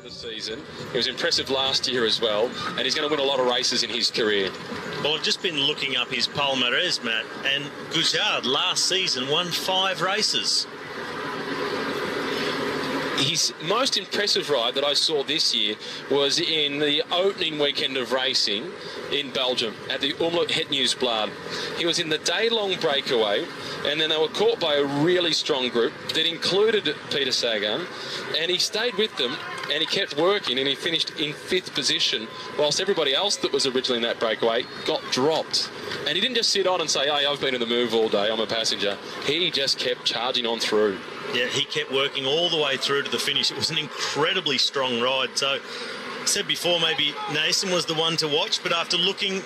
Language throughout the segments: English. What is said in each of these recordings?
the season. He was impressive last year as well, and he's going to win a lot of races in his career. Well, I've just been looking up his palmarès, Matt, and Gujard last season won 5 races. His most impressive ride that I saw this year was in the opening weekend of racing in Belgium at the Omloop Het Nieuwsblad. He was in the day-long breakaway, and then they were caught by a really strong group that included Peter Sagan, and he stayed with them and he kept working, and he finished in 5th position, whilst everybody else that was originally in that breakaway got dropped. And he didn't just sit on and say, hey, I've been in the move all day, I'm a passenger. He just kept charging on through. Yeah, he kept working all the way through to the finish. It was an incredibly strong ride. So, I said before, maybe Nason was the one to watch, but after looking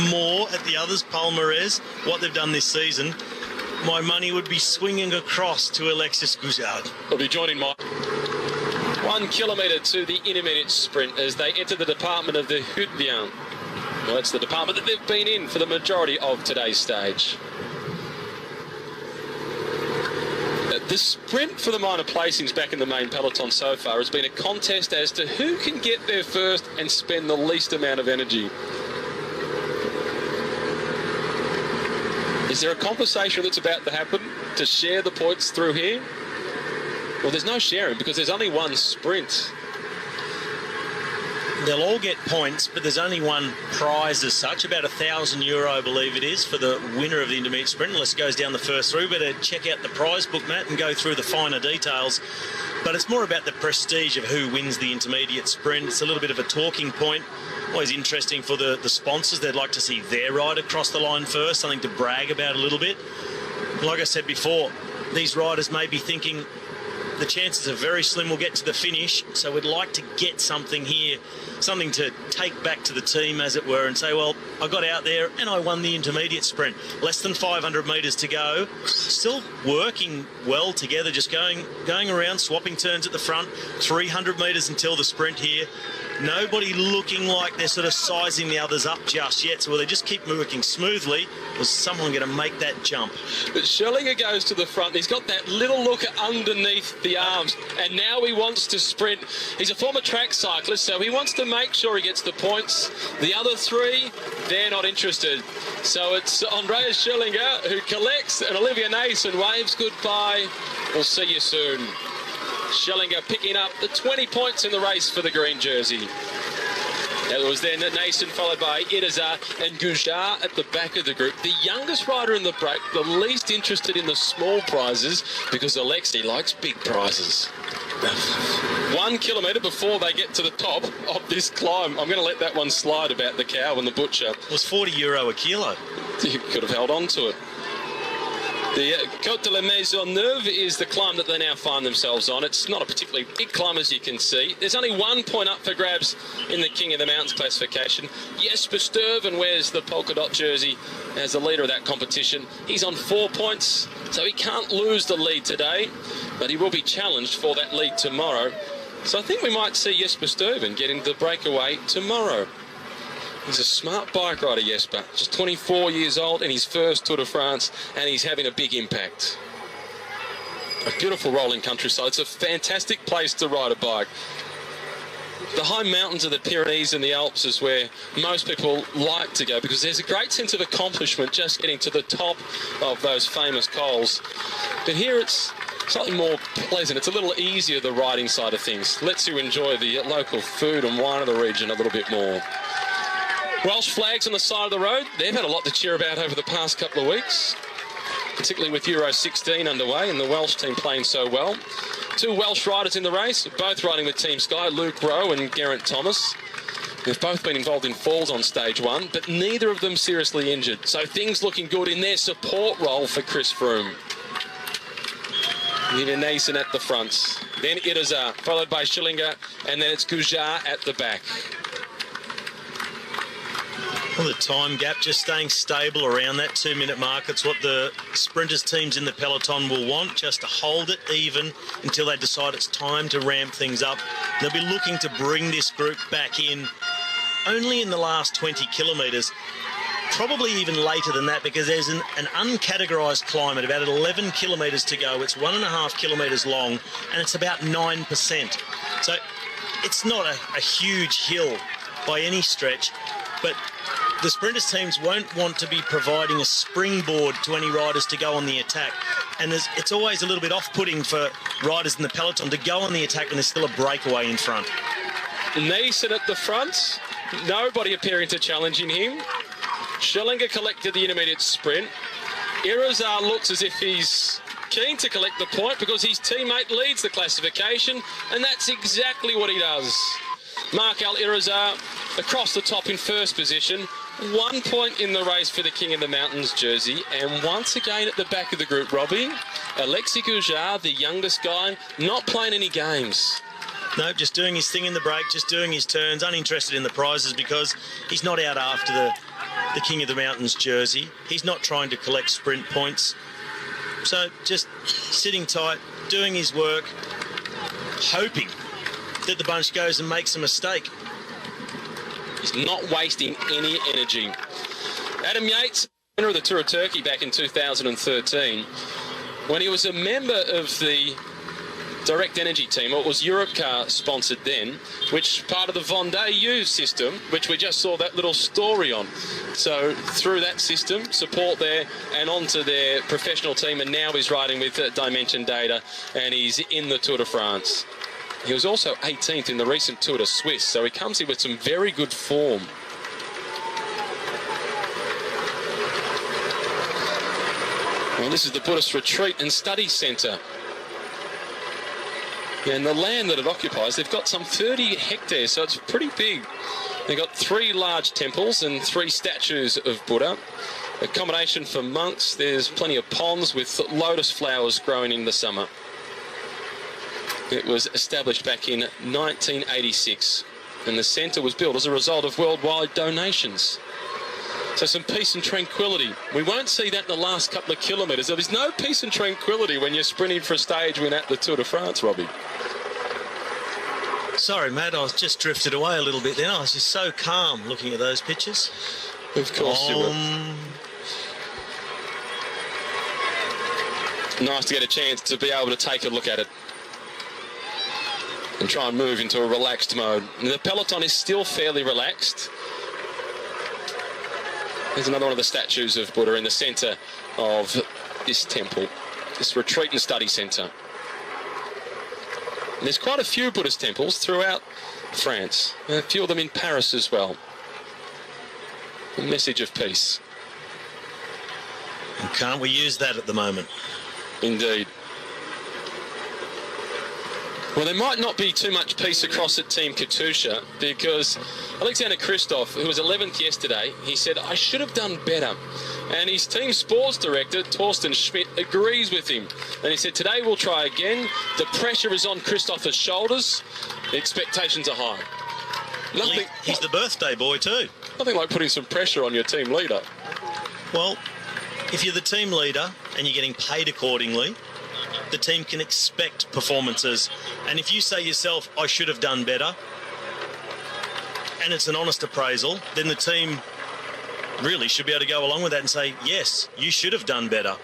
more at the others, palmarès, what they've done this season, my money would be swinging across to Alexis Gujard. We'll be joining Mike. 1 kilometre to the intermediate sprint as they enter the department of the Hueze. Well, it's the department that they've been in for the majority of today's stage. The sprint for the minor placings back in the main peloton so far has been a contest as to who can get there first and spend the least amount of energy. Is there a conversation that's about to happen to share the points through here? Well, there's no sharing because there's only one sprint. They'll all get points, but there's only one prize as such, about €1,000, I believe it is, for the winner of the intermediate sprint, unless it goes down the first through. Better check out the prize book, Matt, and go through the finer details. But it's more about the prestige of who wins the intermediate sprint. It's a little bit of a talking point. Always interesting for the sponsors. They'd like to see their ride across the line first, something to brag about a little bit. Like I said before, these riders may be thinking, the chances are very slim we'll get to the finish, so we'd like to get something here, something to take back to the team, as it were, and say, well, I got out there and I won the intermediate sprint. Less than 500 metres to go. Still working well together, just going around, swapping turns at the front. 300 metres until the sprint here. Nobody looking like they're sort of sizing the others up just yet, so will they just keep working smoothly, or is someone going to make that jump? But Schellinger goes to the front. He's got that little look underneath the arms, and now he wants to sprint. He's a former track cyclist, so he wants to make sure he gets the points. The other 3, they're not interested. So it's Andreas Schellinger who collects, and Olivia Nason waves goodbye. We'll see you soon. Schellinger picking up the 20 points in the race for the green jersey. It was then Nason followed by Idaza and Gujard at the back of the group. The youngest rider in the break, the least interested in the small prizes because Alexei likes big prizes. 1 kilometre before they get to the top of this climb. I'm going to let that one slide about the cow and the butcher. It was €40 a kilo. You could have held on to it. The Côte de la Maisonneuve is the climb that they now find themselves on. It's not a particularly big climb, as you can see. There's only 1 point up for grabs in the King of the Mountains classification. Jesper Stuyven wears the polka dot jersey as the leader of that competition. He's on 4 points, so he can't lose the lead today, but he will be challenged for that lead tomorrow. So I think we might see Jesper Stuyven getting the breakaway tomorrow. He's a smart bike rider, Jesper. Just 24 years old in his first Tour de France, and he's having a big impact. A beautiful rolling countryside. It's a fantastic place to ride a bike. The high mountains of the Pyrenees and the Alps is where most people like to go because there's a great sense of accomplishment just getting to the top of those famous cols. But here it's slightly more pleasant. It's a little easier, the riding side of things. Lets you enjoy the local food and wine of the region a little bit more. Welsh flags on the side of the road. They've had a lot to cheer about over the past couple of weeks, particularly with Euro 16 underway and the Welsh team playing so well. 2 Welsh riders in the race, both riding with Team Sky, Luke Rowe and Geraint Thomas. They've both been involved in falls on stage 1, but neither of them seriously injured. So things looking good in their support role for Chris Froome. Olivia Nason at the front. Then Idaza, followed by Schellinger, and then it's Gujard at the back. Well, the time gap just staying stable around that 2-minute mark. It's what the sprinters teams in the peloton will want, just to hold it even until they decide it's time to ramp things up. They'll be looking to bring this group back in only in the last 20 kilometres. Probably even later than that because there's an uncategorised climb at about 11 kilometres to go. It's 1.5 kilometres long and it's about 9%. So it's not a huge hill by any stretch, but the sprinters teams won't want to be providing a springboard to any riders to go on the attack. And it's always a little bit off-putting for riders in the peloton to go on the attack when there's still a breakaway in front. Neeson at the front, nobody appearing to challenging him. Schellinger collected the intermediate sprint. Irizar looks as if he's keen to collect the point because his teammate leads the classification, and that's exactly what he does. Mark Al Irizar across the top in first position. 1 point in the race for the King of the Mountains jersey, and once again at the back of the group, Robbie, Alexis Goujar, the youngest guy, not playing any games. No, just doing his thing in the break, just doing his turns, uninterested in the prizes because he's not out after the King of the Mountains jersey. He's not trying to collect sprint points. So just sitting tight, doing his work, hoping that the bunch goes and makes a mistake. He's not wasting any energy. Adam Yates, winner of the Tour of Turkey back in 2013, when he was a member of the Direct Energy team, or it was Europcar sponsored then, which part of the Vendée used system, which we just saw that little story on. So through that system, support there and onto their professional team, and now he's riding with Dimension Data, and he's in the Tour de France. He was also 18th in the recent Tour de Suisse, so he comes in with some very good form. Well, this is the Buddhist Retreat and Study Centre. And the land that it occupies, they've got some 30 hectares, so it's pretty big. They've got 3 large temples and 3 statues of Buddha. Accommodation for monks. There's plenty of ponds with lotus flowers growing in the summer. It was established back in 1986, and the centre was built as a result of worldwide donations. So some peace and tranquility. We won't see that in the last couple of kilometres. There's no peace and tranquility when you're sprinting for a stage win at the Tour de France, Robbie. Sorry, Matt, I was just drifted away a little bit then. I was just so calm looking at those pictures. Of course you were. Nice to get a chance to be able to take a look at it and try and move into a relaxed mode. And the peloton is still fairly relaxed. There's another one of the statues of Buddha in the centre of this temple, this retreat and study centre. And there's quite a few Buddhist temples throughout France, and a few of them in Paris as well. A message of peace. And can't we use that at the moment? Indeed. Well, there might not be too much peace across at Team Katusha because Alexander Kristoff, who was 11th yesterday, he said, I should have done better. And his team sports director, Torsten Schmidt, agrees with him. And he said, today we'll try again. The pressure is on Kristoff's shoulders. The expectations are high. He's the birthday boy too. Nothing like putting some pressure on your team leader. Well, if you're the team leader and you're getting paid accordingly, the team can expect performances. And if you say yourself, I should have done better, and it's an honest appraisal, then the team really should be able to go along with that and say, yes, you should have done better.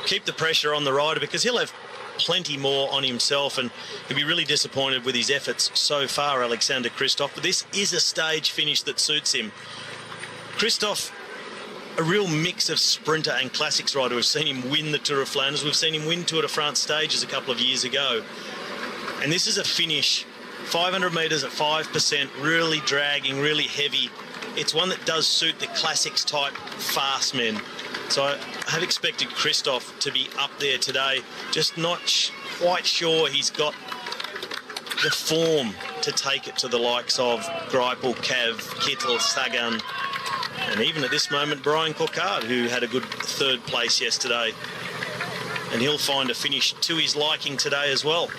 Keep the pressure on the rider because he'll have plenty more on himself and he'll be really disappointed with his efforts so far, Alexander Kristoff. But this is a stage finish that suits him. Kristoff, a real mix of sprinter and classics rider. We've seen him win the Tour of Flanders. We've seen him win Tour de France stages a couple of years ago. And this is a finish, 500 metres at 5%, really dragging, really heavy. It's one that does suit the classics type fast men. So I have expected Kristoff to be up there today. Just not quite sure he's got the form to take it to the likes of Greipel, Cav, Kittel, Sagan, and even at this moment, Brian Coquard, who had a good third place yesterday. And he'll find a finish to his liking today as well.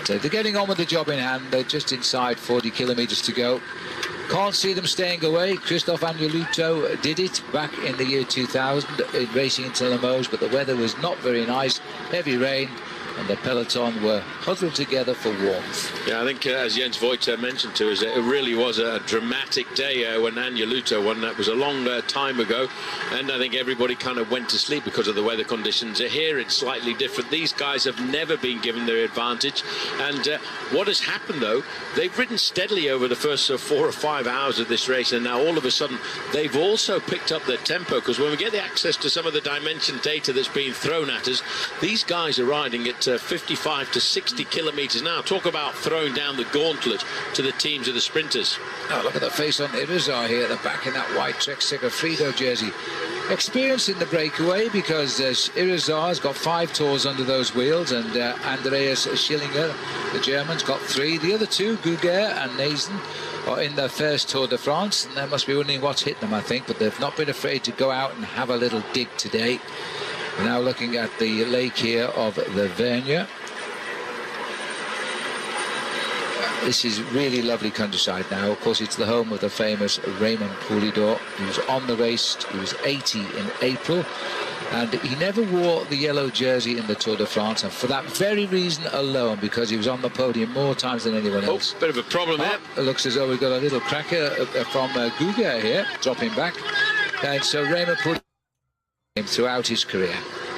So they're getting on with the job in hand. They're just inside 40 kilometres to go. Can't see them staying away. Christophe Agneluto did it back in the year 2000 in racing into Limoges, but the weather was not very nice. Heavy rain. and the peloton were huddled together for warmth. Yeah, I think as Jens Voigt mentioned to us, it really was a dramatic day when Anja Luto won. That was a long time ago, and I think everybody kind of went to sleep because of the weather conditions. Here it's slightly different. These guys have never been given their advantage, and what has happened though, they've ridden steadily over the first 4 or 5 hours of this race, and now all of a sudden they've also picked up their tempo, because when we get the access to some of the dimension data that's being thrown at us, these guys are riding at 55 to 60 kilometers now. Talk about throwing down the gauntlet to the teams of the sprinters. Oh, look at the face on Irizar here at the back in that white Trek Segafredo jersey. Experience in the breakaway, because Irizar's got 5 tours under those wheels, and Andreas Schillinger, the German's, got 3. The other 2, Guger and Nazen, are in their first Tour de France, and they must be wondering what's hit them, I think, but they've not been afraid to go out and have a little dig today. We're now looking at the lake here of the Vergne. This is really lovely countryside now. Of course, it's the home of the famous Raymond Poulidor. He was on the race. He was 80 in April, and he never wore the yellow jersey in the Tour de France, and for that very reason alone, because he was on the podium more times than anyone else. Bit of a problem there. It looks as though we've got a little cracker from Guga here, dropping back. And so Raymond Poulidor throughout his career.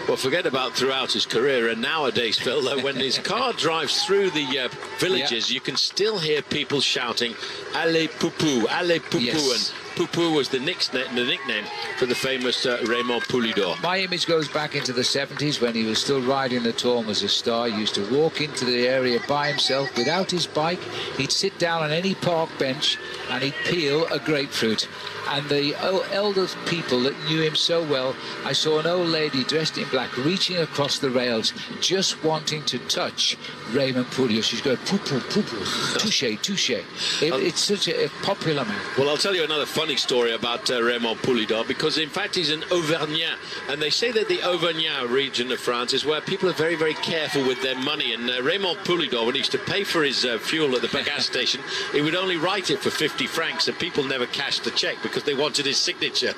Well, forget about throughout his career, and nowadays, Phil, when his car drives through the villages, you can still hear people shouting, "Allez Poupou, allez Poupou," Yes. and Poupou was the nickname for the famous Raymond Poulidor. My image goes back into the 70s when he was still riding the Tour and was a star. He used to walk into the area by himself without his bike. He'd sit down on any park bench and he'd peel a grapefruit. And the elder people that knew him so well, I saw an old lady dressed in black reaching across the rails, just wanting to touch Raymond Poulidor. She's going, "Poupou, poupou, touche, touche." It's such a popular man. Well, I'll tell you another funny story about Raymond Poulidor, because in fact he's an Auvergnat, and they say that the Auvergnat region of France is where people are very, very careful with their money. And Raymond Poulidor, when he used to pay for his fuel at the gas station, he would only write it for 50 francs, and people never cashed the check because they wanted his signature.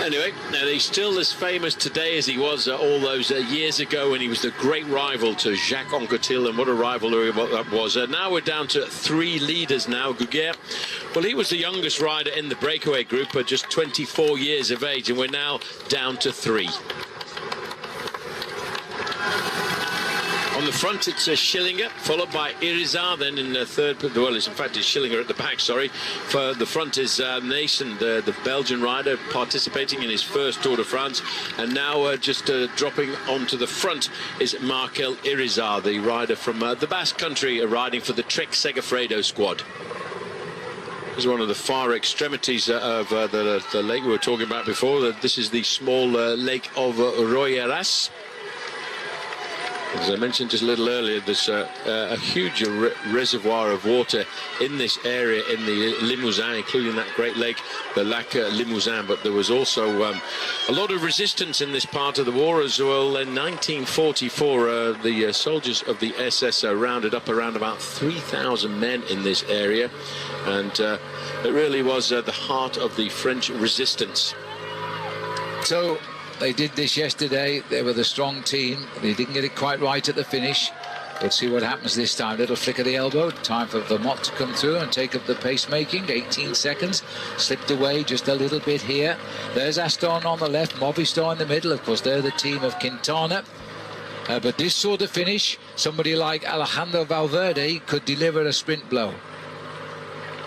Anyway, now he's still as famous today as he was all those years ago when he was the great rival to Jacques Anquetil, and what a rivalry that was. Now we're down to 3 leaders now. Guger, well, he was the youngest rider in the breakaway group, just 24 years of age, and we're now down to 3. On the front, it's Schillinger, followed by Irizar, then in the third, well, in fact, it's Schillinger at the back, sorry. For the front is Naesen, the Belgian rider, participating in his first Tour de France. And now just dropping onto the front is Markel Irizar, the rider from the Basque Country, riding for the Trek Segafredo squad. This is one of the far extremities of the lake we were talking about before. This is the small lake of Royeras. As I mentioned just a little earlier, there's a huge reservoir of water in this area in the Limousin, including that great lake, the Lac Limousin. But there was also a lot of resistance in this part of the war as well. In 1944, the soldiers of the SS rounded up around about 3,000 men in this area. And it really was the heart of the French resistance. So they did this yesterday. They were the strong team. They didn't get it quite right at the finish. We'll see what happens this time. Little flick of the elbow. Time for Vermont to come through and take up the pacemaking. 18 seconds. Slipped away just a little bit here. There's Aston on the left. Movistar in the middle. Of course, they're the team of Quintana. But this sort of finish, somebody like Alejandro Valverde could deliver a sprint blow.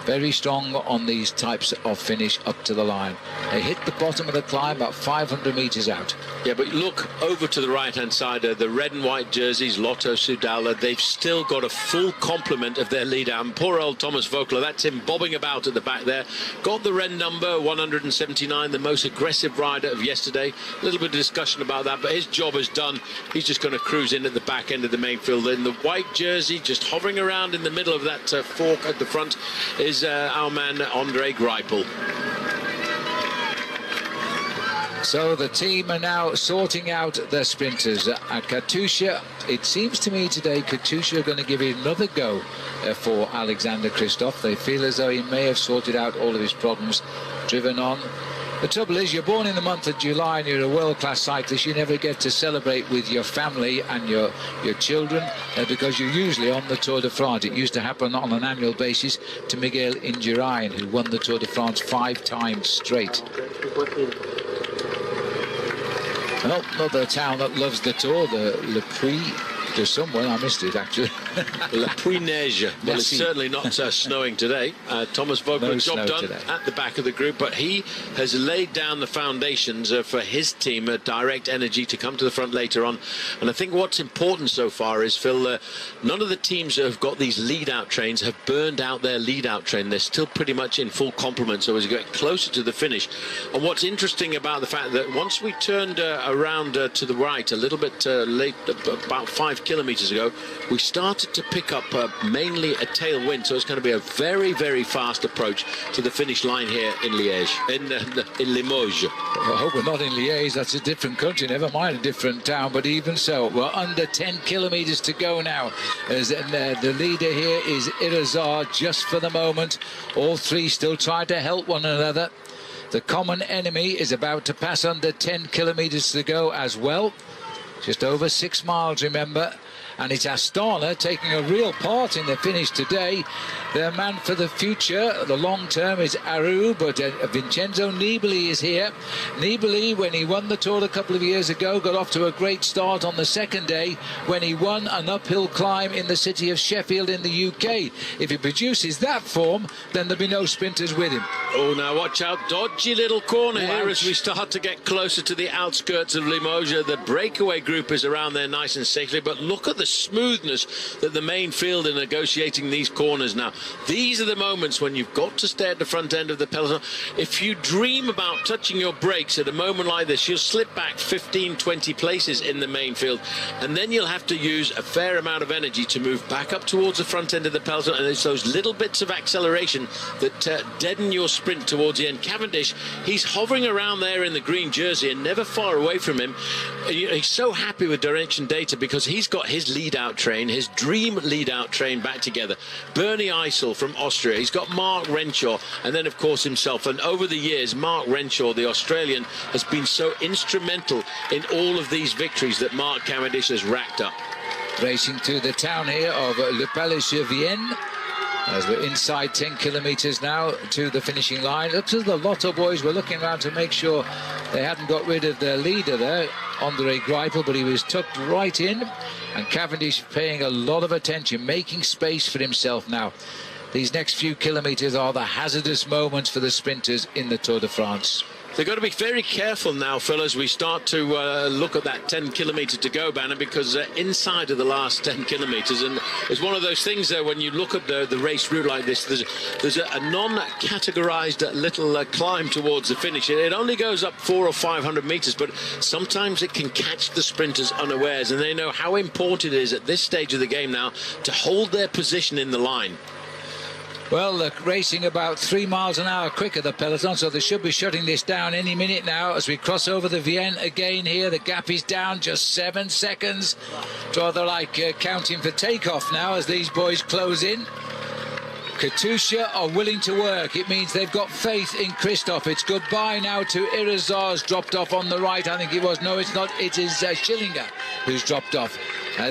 Very strong on these types of finish up to the line. They hit the bottom of the climb about 500 meters out. Yeah, but look over to the right-hand side, the red and white jerseys, Lotto Soudal, they've still got a full complement of their leader. And poor old Thomas Vogler, that's him bobbing about at the back there. Got the red number, 179, the most aggressive rider of yesterday. A little bit of discussion about that, but his job is done. He's just going to cruise in at the back end of the main field. In the white jersey, just hovering around in the middle of that fork at the front, is our man Andre Greipel. So the team are now sorting out their sprinters. At Katusha, it seems to me today Katusha are going to give it another go for Alexander Kristoff. They feel as though he may have sorted out all of his problems. Driven on The trouble is, you're born in the month of July and you're a world-class cyclist. You never get to celebrate with your family and your children because you're usually on the Tour de France. It used to happen on an annual basis to Miguel Indurain, who won the Tour de France 5 times straight. Well, another town that loves the Tour, the Le Puy. There's someone, I missed it actually. La Puy-Neige. Well, it's certainly not snowing today. Thomas Vogler, job done today at the back of the group, but he has laid down the foundations for his team, Direct Energy, to come to the front later on. And I think what's important so far is, Phil, none of the teams that have got these lead-out trains have burned out their lead-out train. They're still pretty much in full complement, so as you get closer to the finish. And what's interesting about the fact that once we turned around to the right a little bit late, about 5 kilometers ago, we started to pick up mainly a tailwind, so it's going to be a very, very fast approach to the finish line here in Liège, in Limoges. I hope we're not in Liège. That's a different country, never mind a different town, but even so, we're under 10 kilometers to go now, as the leader here is Irizar just for the moment. All three still trying to help one another. The common enemy is about to pass under 10 kilometers to go as well. Just over 6 miles, remember. And it's Astana taking a real part in the finish today. Their man for the future, the long term, is Aru, but Vincenzo Nibali is here. Nibali, when he won the Tour a couple of years ago, got off to a great start on the second day when he won an uphill climb in the city of Sheffield in the UK. If he produces that form, then there'll be no sprinters with him. Oh, now watch out. Dodgy little corner here as we start to get closer to the outskirts of Limoges. The breakaway group is around there nice and safely, but look at the smoothness that the main field are negotiating these corners now. These are the moments when you've got to stay at the front end of the peloton. If you dream about touching your brakes at a moment like this, you'll slip back 15, 20 places in the main field, and then you'll have to use a fair amount of energy to move back up towards the front end of the peloton, and it's those little bits of acceleration that deaden your sprint towards the end. Cavendish, he's hovering around there in the green jersey and never far away from him. He's so happy with direction data because he's got his lead-out train, his dream lead-out train back together. Bernie Eisel from Austria, he's got Mark Renshaw, and then of course himself. And over the years, Mark Renshaw, the Australian, has been so instrumental in all of these victories that Mark Cavendish has racked up. Racing through the town here of Le Palais-sur-Vienne, as we're inside 10 kilometers now to the finishing line. Looks as the Lotto boys were looking around to make sure they hadn't got rid of their leader there, Andre Greipel, but he was tucked right in, and Cavendish paying a lot of attention, making space for himself now. These next few kilometers are the hazardous moments for the sprinters in the Tour de France. They've got to be very careful now, Phil, as we start to look at that 10 kilometre to go banner, because inside of the last 10 kilometres, and it's one of those things when you look at the race route like this, there's a non-categorised little climb towards the finish. It only goes up 400 or 500 metres, but sometimes it can catch the sprinters unawares, and they know how important it is at this stage of the game now to hold their position in the line. Well, they're racing about 3 miles an hour quicker, the peloton, so they should be shutting this down any minute now as we cross over the Vienne again here. The gap is down just 7 seconds. It's rather like counting for takeoff now as these boys close in. Katusha are willing to work. It means they've got faith in Christoph. It's goodbye now to Irizar's dropped off on the right. I think it was. No, it's not. It is Schillinger who's dropped off.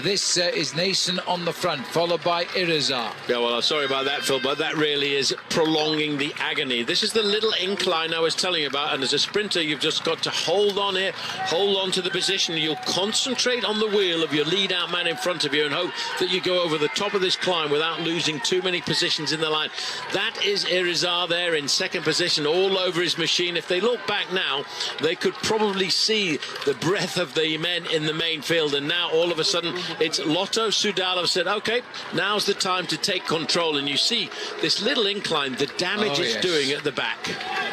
This is Nason on the front, followed by Irizar. Yeah, well, I'm sorry about that, Phil, but that really is prolonging the agony. This is the little incline I was telling you about, and as a sprinter, you've just got to hold on here, hold on to the position. You'll concentrate on the wheel of your lead-out man in front of you and hope that you go over the top of this climb without losing too many positions in the line. That is Irizar there in second position, all over his machine. If they look back now, they could probably see the breath of the men in the main field, and now all of a sudden it's Lotto Soudal said, okay, now's the time to take control. And you see this little incline, the damage it's doing at the back.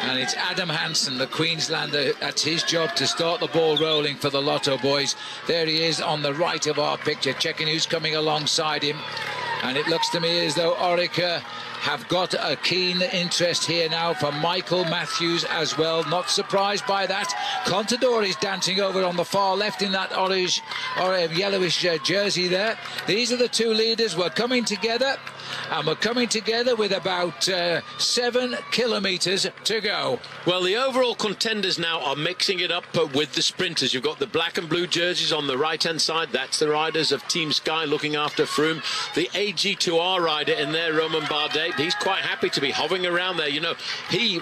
And it's Adam Hansen, the Queenslander. That's his job to start the ball rolling for the Lotto boys. There he is on the right of our picture, checking who's coming alongside him. And it looks to me as though Orica have got a keen interest here now for Michael Matthews as well. Not surprised by that. Contador is dancing over on the far left in that orange or yellowish jersey there. These are the two leaders. We're coming together, and we're coming together with about 7 kilometres to go. Well, the overall contenders now are mixing it up with the sprinters. You've got the black and blue jerseys on the right-hand side. That's the riders of Team Sky looking after Froome. The AG2R rider in there, Romain Bardet, he's quite happy to be hovering around there. You know,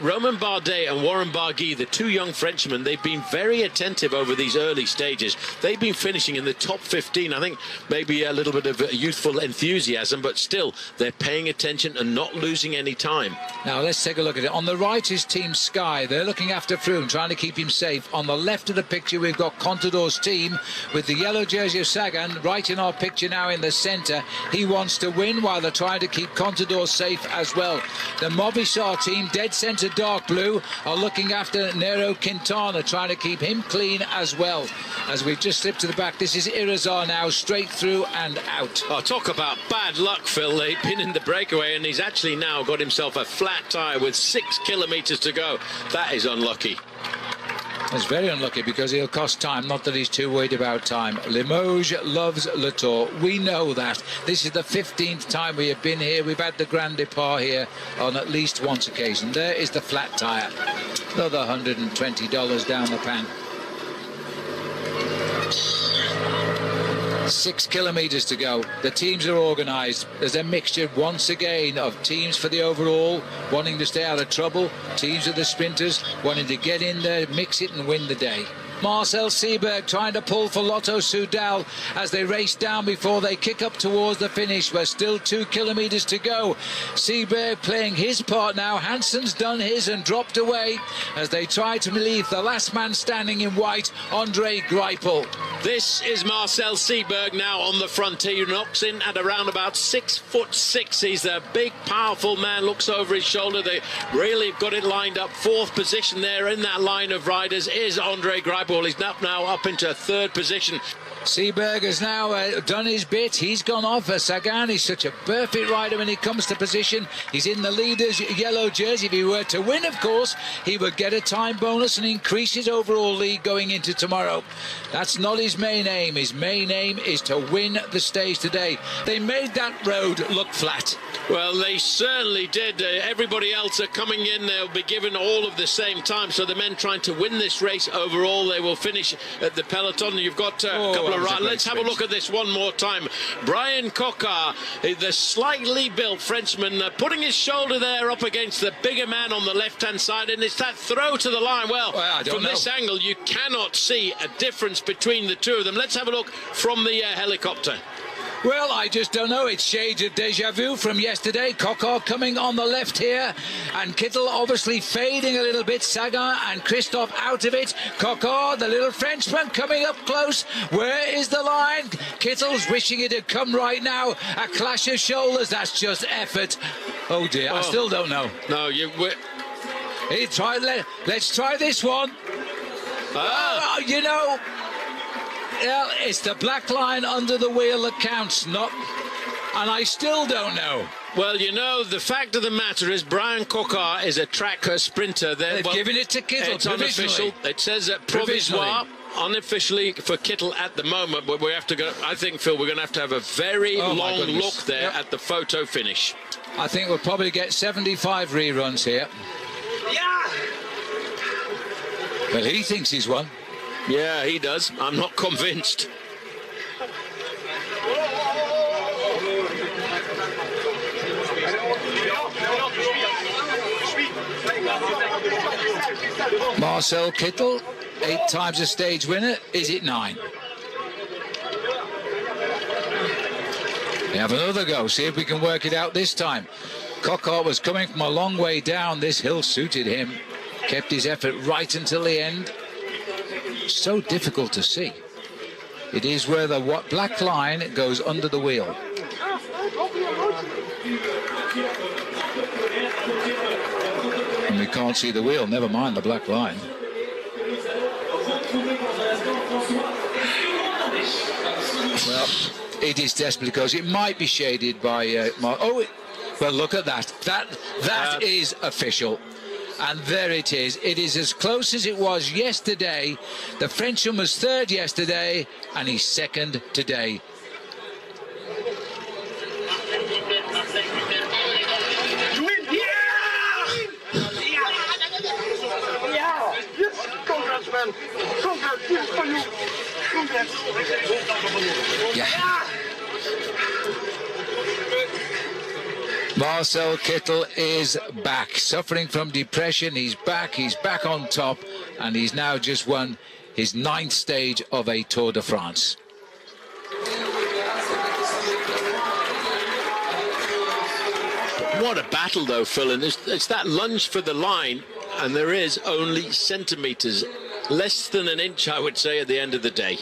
Romain Bardet and Warren Barguil, the two young Frenchmen, they've been very attentive over these early stages. They've been finishing in the top 15. I think maybe a little bit of youthful enthusiasm, but still they're paying attention and not losing any time. Now let's take a look at it. On the right is Team Sky. They're looking after Froome, trying to keep him safe. On the left of the picture we've got Contador's team with the yellow jersey of Sagan right in our picture now in the centre. He wants to win while they're trying to keep Contador safe as well. The Movistar team, dead centre dark blue, are looking after Nairo Quintana, trying to keep him clean as well. As we've just slipped to the back, this is Irizar now, straight through and out. Oh, talk about bad luck, Phil. They've been in the breakaway and he's actually now got himself a flat tyre with 6 kilometres to go. That is unlucky. It's very unlucky because he'll cost time, not that he's too worried about time. Limoges loves Le Tour. We know that. This is the 15th time we have been here. We've had the Grand Depart here on at least once occasion. There is the flat tyre. Another $120 down the pan. 6 kilometres to go. The teams are organised. There's a mixture once again of teams for the overall, wanting to stay out of trouble, teams of the sprinters wanting to get in there, mix it and win the day. Marcel Seberg trying to pull for Lotto Soudal as they race down before they kick up towards the finish. We're still 2 kilometres to go. Seberg playing his part now. Hansen's done his and dropped away as they try to leave the last man standing in white, Andre Greipel. This is Marcel Seberg now on the front. He knocks in at around about 6'6". He's a big, powerful man. Looks over his shoulder. They really got it lined up. 4th position there in that line of riders is Andre Greipel. He's now up into 3rd position. Seberg has now done his bit. He's gone off. Sagan is such a perfect rider when it comes to position. He's in the leader's yellow jersey. If he were to win, of course, he would get a time bonus and increase his overall lead going into tomorrow. That's not his main aim. His main aim is to win the stage today. They made that road look flat. Well, they certainly did. Everybody else are coming in. They'll be given all of the same time. So the men trying to win this race overall, they will finish at the peloton. You've got a couple of riders. Let's have a look at this one more time. Brian Coquard, the slightly built Frenchman, putting his shoulder there up against the bigger man on the left-hand side. And it's that throw to the line. Well, from this angle, you cannot see a difference between the two of them. Let's have a look from the helicopter. Well, I just don't know. It's shades of déjà vu from yesterday. Coquard coming on the left here, and Kittel obviously fading a little bit. Sagan and Christophe out of it. Coquard, the little Frenchman, coming up close. Where is the line? Kittel's wishing it had come right now. A clash of shoulders. That's just effort. Oh dear, I still don't know. No, Let's try this one. Oh, you know. Well, it's the black line under the wheel that counts, and I still don't know. Well, you know, the fact of the matter is Brian Coquard is a track sprinter. They've given it to Kittel. It's unofficial. It says provisoire, unofficially for Kittel at the moment, but we have to go. I think, Phil, we're going to have a very long look there at the photo finish. I think we'll probably get 75 reruns here. Yeah. But he thinks he's won. Yeah, he does. I'm not convinced. Marcel Kittel, 8 times a stage winner. Is it 9? We have another go. See if we can work it out this time. Coquard was coming from a long way down. This hill suited him. Kept his effort right until the end. So difficult to see. It is where the black line goes under the wheel. And we can't see the wheel, never mind the black line. Well, it is desperate because it might be shaded by Well, look at that. That is official. And there it is. It is as close as it was yesterday. The Frenchman was third yesterday, and he's second today. Congrats, man. Congrats for you. Congrats. Yeah. Marcel Kittel is back, suffering from depression. He's back on top, and he's now just won his 9th stage of a Tour de France. What a battle, though, Phil, and it's that lunge for the line, and there is only centimetres, less than an inch, I would say, at the end of the day.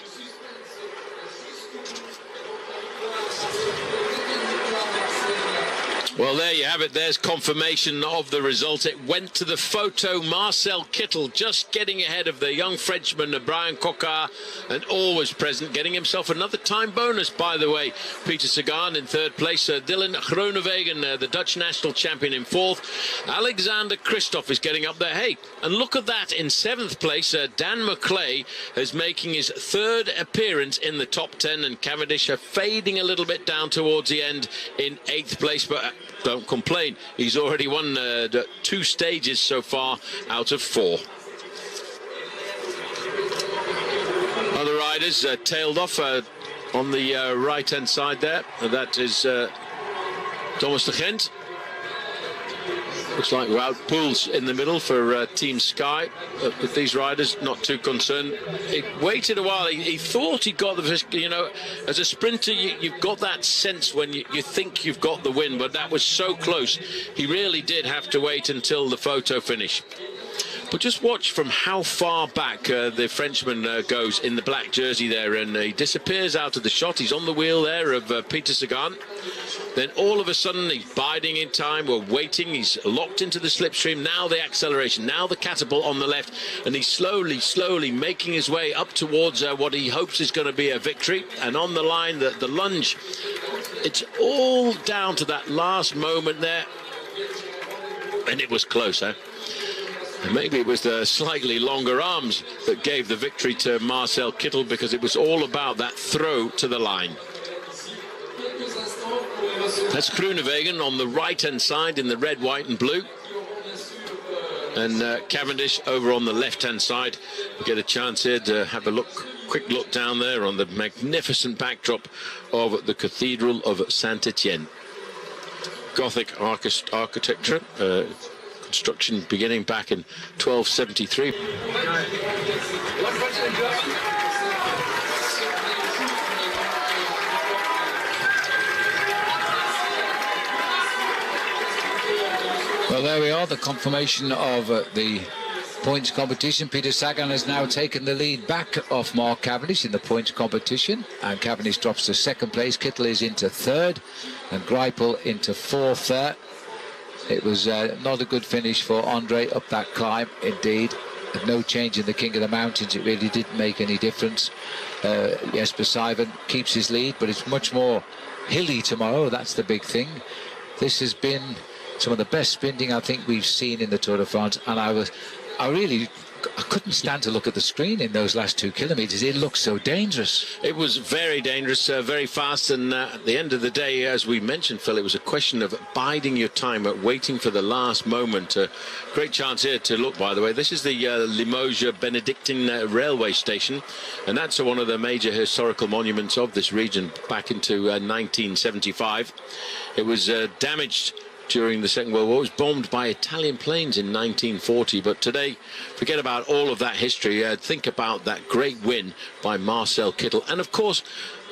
Well, there you have it. There's confirmation of the result. It went to the photo. Marcel Kittel just getting ahead of the young Frenchman, Brian Coquard, and always present, getting himself another time bonus, by the way. Peter Sagan in 3rd place. Dylan Groenewegen, the Dutch national champion, in 4th. Alexander Kristoff is getting up there. Hey, and look at that. In 7th place, Dan McClay is making his 3rd appearance in the top 10, and Cavendish are fading a little bit down towards the end in 8th place, but don't complain. He's already won 2 stages so far out of 4. Other riders tailed off on the right-hand side there. That is Thomas de Gent. Looks like Wout Poels in the middle for Team Sky. But these riders not too concerned. It waited a while. He thought he got the, you know, as a sprinter, you've got that sense when you think you've got the win, but that was so close. He really did have to wait until the photo finish. But just watch from how far back the Frenchman goes in the black jersey there, and he disappears out of the shot. He's on the wheel there of Peter Sagan. Then all of a sudden he's biding in time. We're waiting. He's locked into the slipstream. Now the acceleration. Now the catapult on the left. And he's slowly making his way up towards what he hopes is going to be a victory. And on the line, the lunge. It's all down to that last moment there. And it was close, huh? And maybe it was the slightly longer arms that gave the victory to Marcel Kittel, because it was all about that throw to the line. That's Groenewegen on the right-hand side in the red, white and blue. And Cavendish over on the left-hand side. We get a chance here to have a quick look down there on the magnificent backdrop of the Cathedral of Saint-Etienne. Gothic architecture. Construction beginning back in 1273. Well, there we are, the confirmation of the points competition. Peter Sagan has now taken the lead back off Mark Cavendish in the points competition, and Cavendish drops to 2nd place. Kittel is into 3rd, and Greipel into 4th there. It was not a good finish for Andre up that climb, indeed. No change in the King of the Mountains. It really didn't make any difference. Jesper Stuyven keeps his lead, but it's much more hilly tomorrow. That's the big thing. This has been some of the best sprinting I think we've seen in the Tour de France, and I couldn't stand to look at the screen in those last 2 kilometres. It looked so dangerous. It was very dangerous, very fast, and at the end of the day, as we mentioned, Phil, it was a question of biding your time, waiting for the last moment. Great chance here to look, by the way. This is the Limoges Benedictine railway station, and that's one of the major historical monuments of this region back into 1975. It was damaged during the Second World War. It was bombed by Italian planes in 1940. But today, forget about all of that history. Think about that great win by Marcel Kittel. And of course,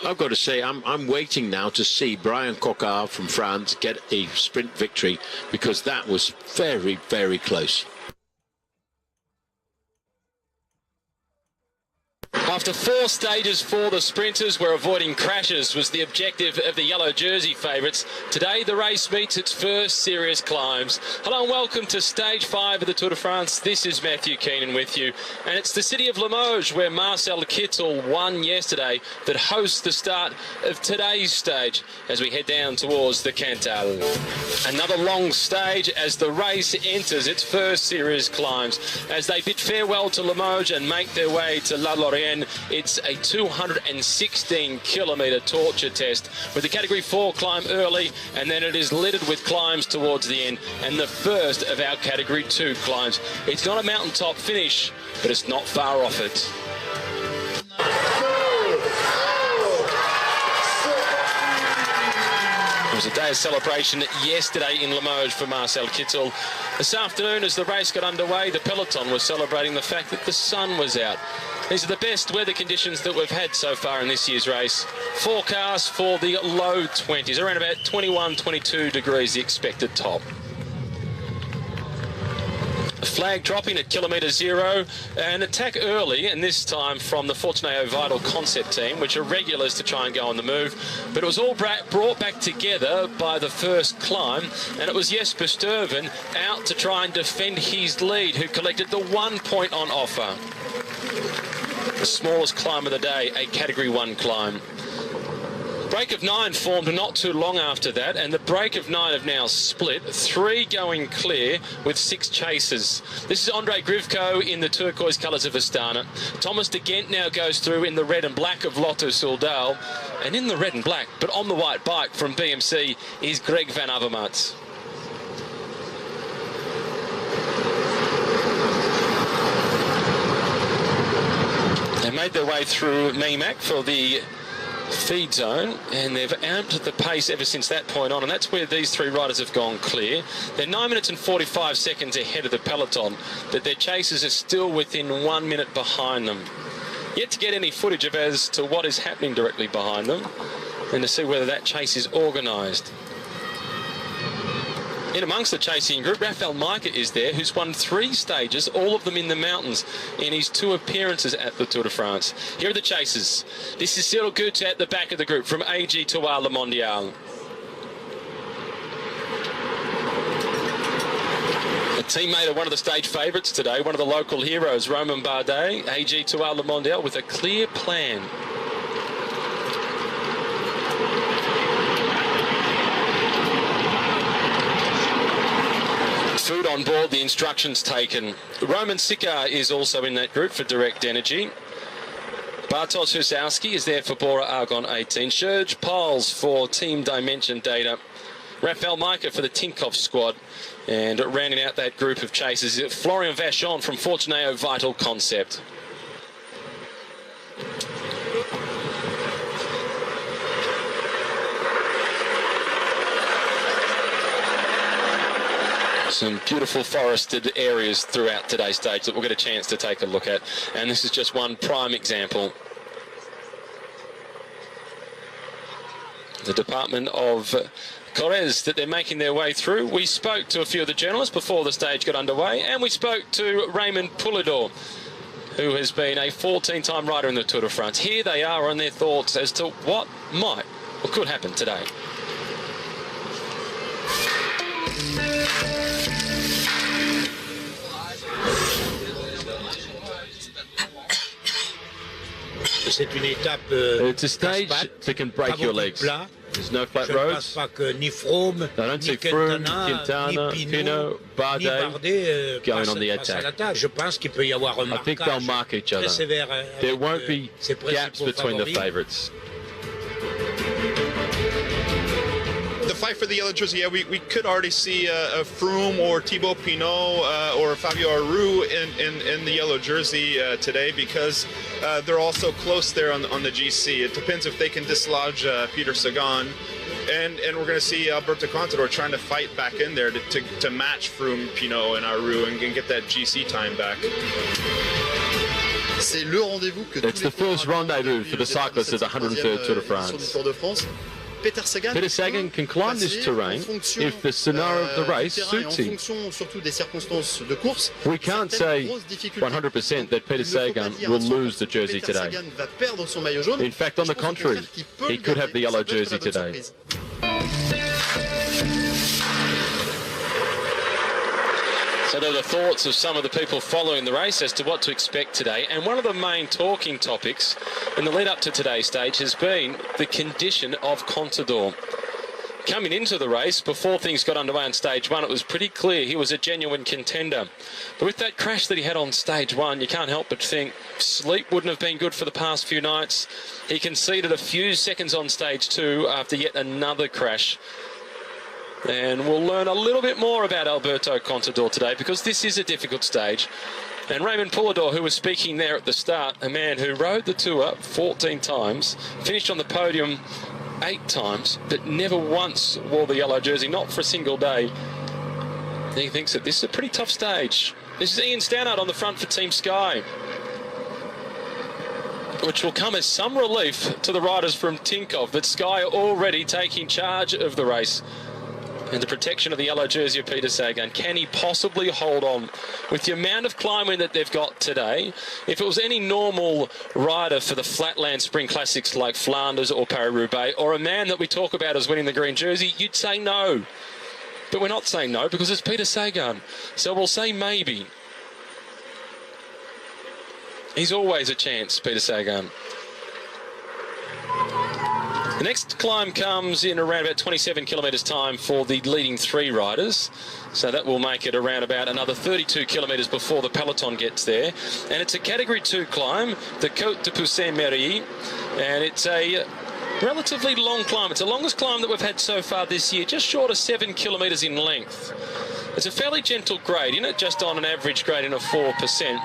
I've got to say, I'm waiting now to see Brian Coquard from France get a sprint victory, because that was very, very close. After 4 stages for the sprinters, where avoiding crashes was the objective of the yellow jersey favourites, today the race meets its first serious climbs. Hello and welcome to stage 5 of the Tour de France. This is Matthew Keenan with you, and it's the city of Limoges, where Marcel Kittel won yesterday, that hosts the start of today's stage as we head down towards the Cantal. Another long stage as the race enters its first serious climbs. As they bid farewell to Limoges and make their way to La Lorraine, it's a 216-kilometre torture test with the Category 4 climb early, and then it is littered with climbs towards the end, and the first of our Category 2 climbs. It's not a mountaintop finish, but it's not far off it. It was a day of celebration yesterday in Limoges for Marcel Kittel. This afternoon, as the race got underway, the peloton was celebrating the fact that the sun was out. These are the best weather conditions that we've had so far in this year's race. Forecast for the low 20s, around about 21, 22 degrees, the expected top. Flag dropping at kilometre 0, an attack early, and this time from the Fortunato Vital concept team, which are regulars to try and go on the move, but it was all brought back together by the first climb, and it was Jesper Stuyven out to try and defend his lead, who collected the 1 point on offer. The smallest climb of the day, a Category 1 climb. Break of 9 formed not too long after that, and the break of 9 have now split, 3 going clear with 6 chasers. This is Andre Grivko in the turquoise colours of Astana. Thomas de Gent now goes through in the red and black of Lotto Soudal, and in the red and black, but on the white bike from BMC, is Greg van Avermaet. They made their way through Meimac for the feed zone, and they've amped the pace ever since that point on, and that's where these 3 riders have gone clear. They're 9 minutes and 45 seconds ahead of the peloton, but their chasers are still within 1 minute behind them. Yet to get any footage of as to what is happening directly behind them, and to see whether that chase is organised. In amongst the chasing group, Rafael Majka is there, who's won 3 stages, all of them in the mountains, in his 2 appearances at the Tour de France. Here are the chasers. This is Cyril Gute at the back of the group from AG Tour Le Mondial. A teammate of one of the stage favourites today, one of the local heroes, Romain Bardet, AG Tour Le Mondial, with a clear plan. Food on board, the instructions taken. Roman Sikar is also in that group for Direct Energy. Bartosz Husowski is there for Bora Argon 18. Serge Pauls for Team Dimension Data. Rafael Majka for the Tinkoff squad. And rounding out that group of chasers, Florian Vachon from Fortunato Vital Concept. Some beautiful forested areas throughout today's stage that we'll get a chance to take a look at, and this is just one prime example. The Department of Corrèze that they're making their way through. We spoke to a few of the journalists before the stage got underway, and we spoke to Raymond Poulidor, who has been a 14-time rider in the Tour de France. Here they are on their thoughts as to what might or could happen today. It's a stage that can break your legs. There's no flat roads. I don't see Froome, Quintana, Pinot, Bardet going on the attack. I think they'll mark each other. There won't be gaps between the favourites. The fight for the yellow jersey, yeah, we could already see a Froome or Thibaut Pinot or Fabio Aru in the yellow jersey today, because they're all so close there on the GC. It depends if they can dislodge Peter Sagan, and we're going to see Alberto Contador trying to fight back in there to match Froome, Pinot, and Aru and get that GC time back. It's the first rendezvous for the cyclists of the 103rd Tour de France. Peter Sagan can climb this terrain if the scenario of the race suits him. We can't say 100% that Peter Sagan will lose the jersey today. In fact, on the contrary, he could have the yellow jersey today. So they're the thoughts of some of the people following the race as to what to expect today. And one of the main talking topics in the lead up to today's stage has been the condition of Contador. Coming into the race, before things got underway on stage one, it was pretty clear he was a genuine contender. But with that crash that he had on stage one, you can't help but think sleep wouldn't have been good for the past few nights. He conceded a few seconds on stage two after yet another crash. And we'll learn a little bit more about Alberto Contador today, because this is a difficult stage. And Raymond Poulador, who was speaking there at the start, a man who rode the Tour 14 times, finished on the podium 8 times, but never once wore the yellow jersey, not for a single day. He thinks that this is a pretty tough stage. This is Ian Stannard on the front for Team Sky, which will come as some relief to the riders from Tinkoff, that Sky are already taking charge of the race. And the protection of the yellow jersey of Peter Sagan. Can he possibly hold on with the amount of climbing that they've got today? If it was any normal rider for the flatland spring classics like Flanders or Paris-Roubaix, or a man that we talk about as winning the green jersey, you'd say no. But we're not saying no, because it's Peter Sagan. So we'll say maybe. He's always a chance, Peter Sagan. The next climb comes in around about 27 kilometres time for the leading 3 riders. So that will make it around about another 32 kilometres before the peloton gets there. And it's a Category 2 climb, the Côte de Poussey-Méry. And it's a relatively long climb. It's the longest climb that we've had so far this year, just short of 7 kilometres in length. It's a fairly gentle gradient, just on an average gradient of 4%.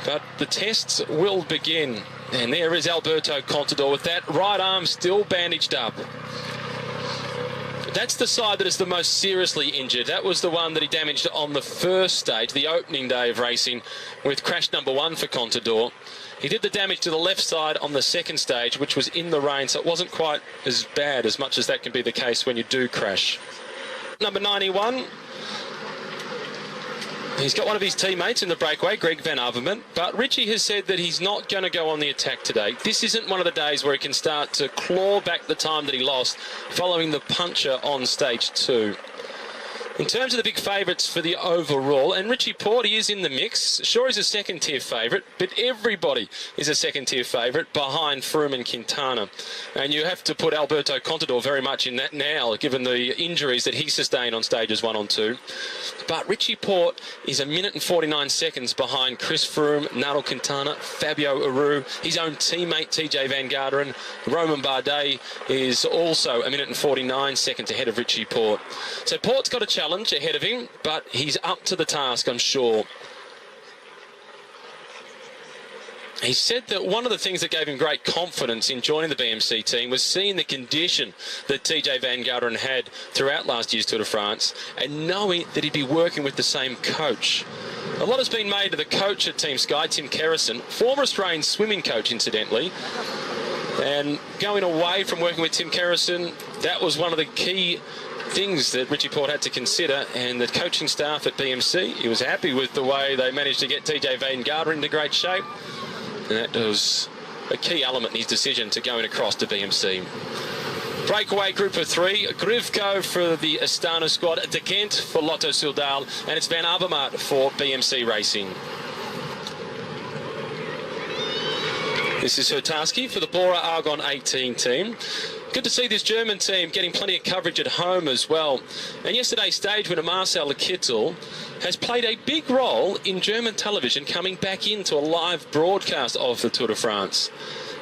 But the tests will begin. And there is Alberto Contador with that right arm still bandaged up. That's the side that is the most seriously injured. That was the one that he damaged on the first stage, the opening day of racing, with crash number 1 for Contador. He did the damage to the left side on the second stage, which was in the rain, so it wasn't quite as bad, as much as that can be the case when you do crash. Number 91. He's got one of his teammates in the breakaway, Greg Van Avermaet, but Richie has said that he's not going to go on the attack today. This isn't one of the days where he can start to claw back the time that he lost following the puncture on stage 2. In terms of the big favourites for the overall, and Richie Porte, he is in the mix. Sure, he's a second-tier favourite, but everybody is a second-tier favourite behind Froome and Quintana. And you have to put Alberto Contador very much in that now, given the injuries that he sustained on stages 1 and 2. But Richie Porte is 1 minute and 49 seconds behind Chris Froome, Nairo Quintana, Fabio Aru, his own teammate TJ Van Garderen. Romain Bardet is also 1 minute and 49 seconds ahead of Richie Porte. So Porte's got a challenge ahead of him, but he's up to the task, I'm sure. He said that one of the things that gave him great confidence in joining the BMC team was seeing the condition that TJ Van Garderen had throughout last year's Tour de France, and knowing that he'd be working with the same coach. A lot has been made of the coach at Team Sky, Tim Kerrison, former Australian swimming coach, incidentally. And going away from working with Tim Kerrison, that was one of the key things that Richie Porte had to consider, and the coaching staff at BMC, he was happy with the way they managed to get TJ Van Garderen into great shape, and that was a key element in his decision to going across to BMC. Breakaway group of 3, Grivko for the Astana squad, De Kent for Lotto Soudal, and it's Van Avermaet for BMC Racing. This is Hurtaski for the Bora Argon 18 team. Good to see this German team getting plenty of coverage at home as well. And yesterday's stage winner Marcel Kittel has played a big role in German television coming back into a live broadcast of the Tour de France.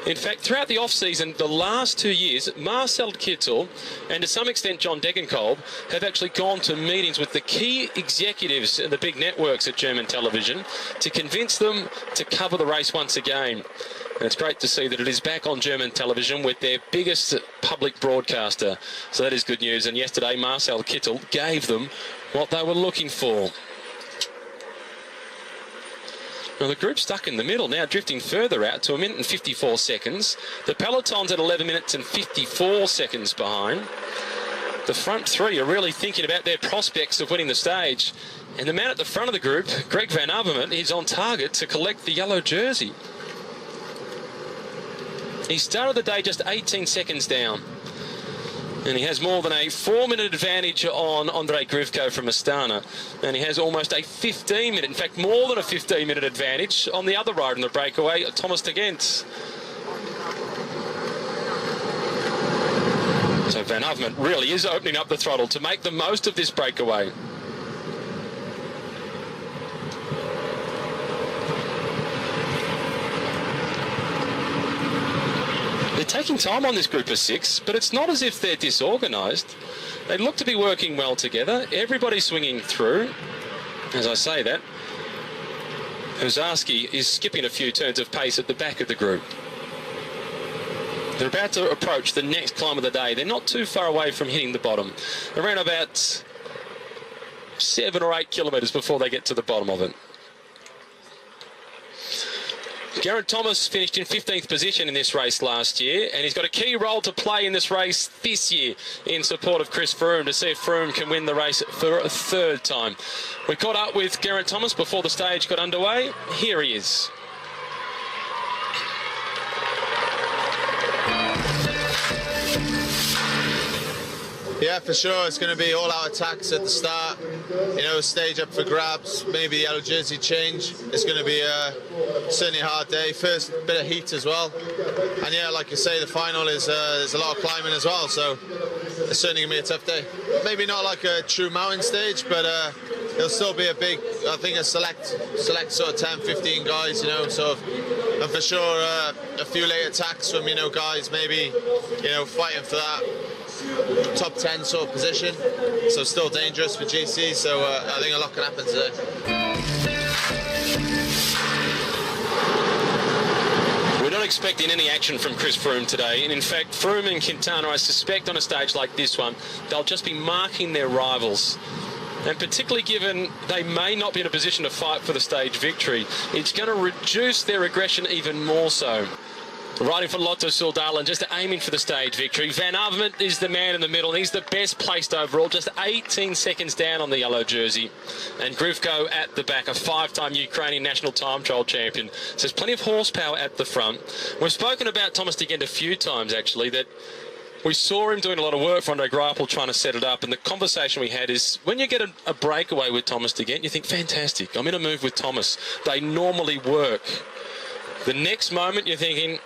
In fact, throughout the off-season, the last 2 years, Marcel Kittel and to some extent John Degenkolb have actually gone to meetings with the key executives in the big networks at German television to convince them to cover the race once again. And it's great to see that it is back on German television with their biggest public broadcaster. So that is good news. And yesterday, Marcel Kittel gave them what they were looking for. Well, the group's stuck in the middle now, drifting further out to 1 minute and 54 seconds. The peloton's at 11 minutes and 54 seconds behind. The front three are really thinking about their prospects of winning the stage. And the man at the front of the group, Greg Van Avermaet, is on target to collect the yellow jersey. He started the day just 18 seconds down. And he has more than a 4-minute advantage on Andrei Grivko from Astana. And he has almost a 15-minute, in fact, more than a 15-minute advantage on the other rider in the breakaway, Thomas de Gent. So Van Avermaet really is opening up the throttle to make the most of this breakaway. They're taking time on this group of 6, but it's not as if they're disorganised. They look to be working well together. Everybody's swinging through. As I say that, Ozarski is skipping a few turns of pace at the back of the group. They're about to approach the next climb of the day. They're not too far away from hitting the bottom. Around about 7 or 8 kilometres before they get to the bottom of it. Geraint Thomas finished in 15th position in this race last year, and he's got a key role to play in this race this year in support of Chris Froome to see if Froome can win the race for a third time. We caught up with Geraint Thomas before the stage got underway. Here he is. Yeah, for sure. It's going to be all-out attacks at the start. You know, stage up for grabs. Maybe the yellow jersey change. It's going to be certainly a hard day. First bit of heat as well. And yeah, like you say, the final is there's a lot of climbing as well. So it's certainly going to be a tough day. Maybe not like a true mountain stage, but it'll still be a big, I think, a select sort of 10, 15 guys, you know, sort of. And for sure, a few late attacks from, you know, guys maybe, you know, fighting for that top 10 sort of position, so still dangerous for GC, so I think a lot can happen today. We're not expecting any action from Chris Froome today, and in fact Froome and Quintana, I suspect on a stage like this one, they'll just be marking their rivals. And particularly given they may not be in a position to fight for the stage victory, it's going to reduce their aggression even more so. Riding for Lotto Soudal and just aiming for the stage victory. Van Avermaet is the man in the middle, and he's the best placed overall, just 18 seconds down on the yellow jersey. And Grivko at the back, a 5-time Ukrainian national time trial champion. So there's plenty of horsepower at the front. We've spoken about Thomas de Gent a few times, actually, that we saw him doing a lot of work for Andre Greipel trying to set it up, and the conversation we had is when you get a breakaway with Thomas de Gent, you think, fantastic, I'm in a move with Thomas. They normally work. The next moment you're thinking,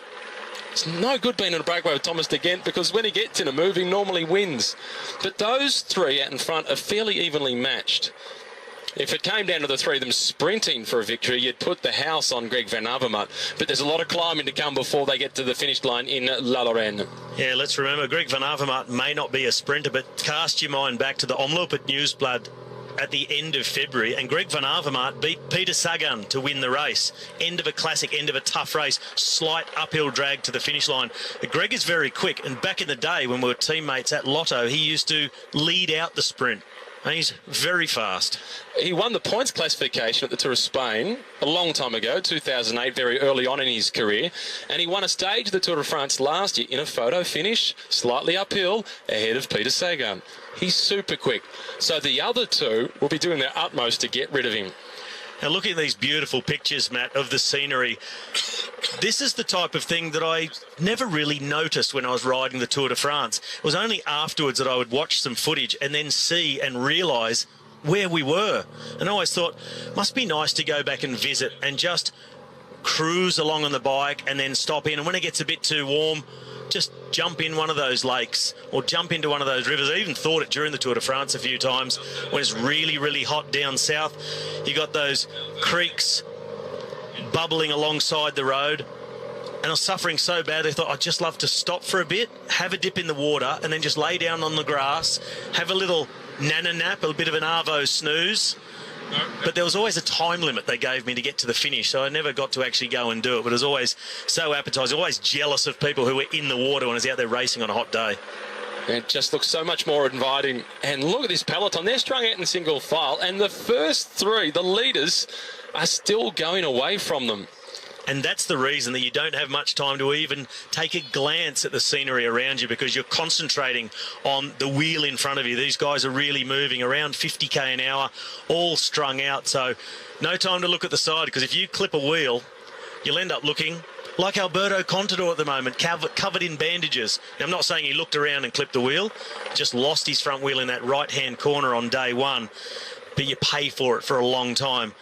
it's no good being in a breakaway with Thomas de Gent because when he gets in a move, he normally wins. But those three out in front are fairly evenly matched. If it came down to the three of them sprinting for a victory, you'd put the house on Greg Van Avermaet. But there's a lot of climbing to come before they get to the finish line in La Lorraine. Yeah, let's remember, Greg Van Avermaet may not be a sprinter, but cast your mind back to the Omloop at Nieuwsblad at the end of February, and Greg Van Avermaet beat Peter Sagan to win the race. End of a classic, end of a tough race, slight uphill drag to the finish line. But Greg is very quick, and back in the day when we were teammates at Lotto, he used to lead out the sprint. And he's very fast. He won the points classification at the Tour of Spain a long time ago, 2008, very early on in his career. And he won a stage of the Tour de France last year in a photo finish, slightly uphill, ahead of Peter Sagan. He's super quick. So the other two will be doing their utmost to get rid of him. Now, look at these beautiful pictures, Matt, of the scenery. This is the type of thing that I never really noticed when I was riding the Tour de France. It was only afterwards that I would watch some footage and then see and realise where we were. And I always thought, must be nice to go back and visit and just cruise along on the bike and then stop in. And when it gets a bit too warm, just jump in one of those lakes or jump into one of those rivers. I even thought it during the Tour de France a few times when it's really, really hot down south. You got those creeks bubbling alongside the road. And I was suffering so bad, I thought I'd just love to stop for a bit, have a dip in the water, and then just lay down on the grass, have a little nana nap, a bit of an Arvo snooze. But there was always a time limit they gave me to get to the finish, so I never got to actually go and do it. But it was always so appetising, always jealous of people who were in the water when I was out there racing on a hot day. It just looks so much more inviting. And look at this peloton. They're strung out in single file. And the first three, the leaders, are still going away from them. And that's the reason that you don't have much time to even take a glance at the scenery around you, because you're concentrating on the wheel in front of you. These guys are really moving around 50k an hour, all strung out. So no time to look at the side, because if you clip a wheel, you'll end up looking like Alberto Contador at the moment, covered in bandages. Now, I'm not saying he looked around and clipped the wheel, just lost his front wheel in that right-hand corner on day one. But you pay for it for a long time.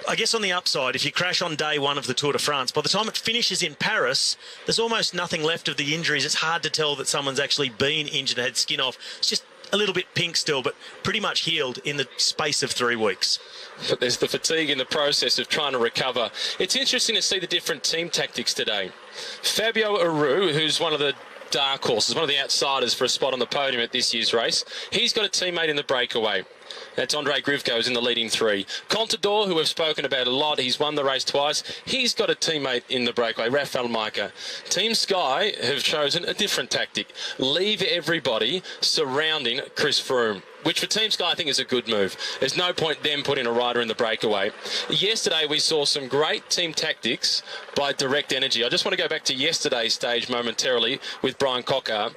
I guess on the upside, if you crash on day one of the Tour de France, by the time it finishes in Paris, there's almost nothing left of the injuries. It's hard to tell that someone's actually been injured and had skin off. It's just a little bit pink still, but pretty much healed in the space of 3 weeks. But there's the fatigue in the process of trying to recover. It's interesting to see the different team tactics today. Fabio Aru, who's one of the dark horses, one of the outsiders for a spot on the podium at this year's race, he's got a teammate in the breakaway. That's Andre Grivko, who's in the leading three. Contador, who we've spoken about a lot, he's won the race twice. He's got a teammate in the breakaway, Rafael Maica. Team Sky have chosen a different tactic. Leave everybody surrounding Chris Froome, which for Team Sky I think is a good move. There's no point them putting a rider in the breakaway. Yesterday we saw some great team tactics by Direct Energy. I just want to go back to yesterday's stage momentarily with Brian Coquard.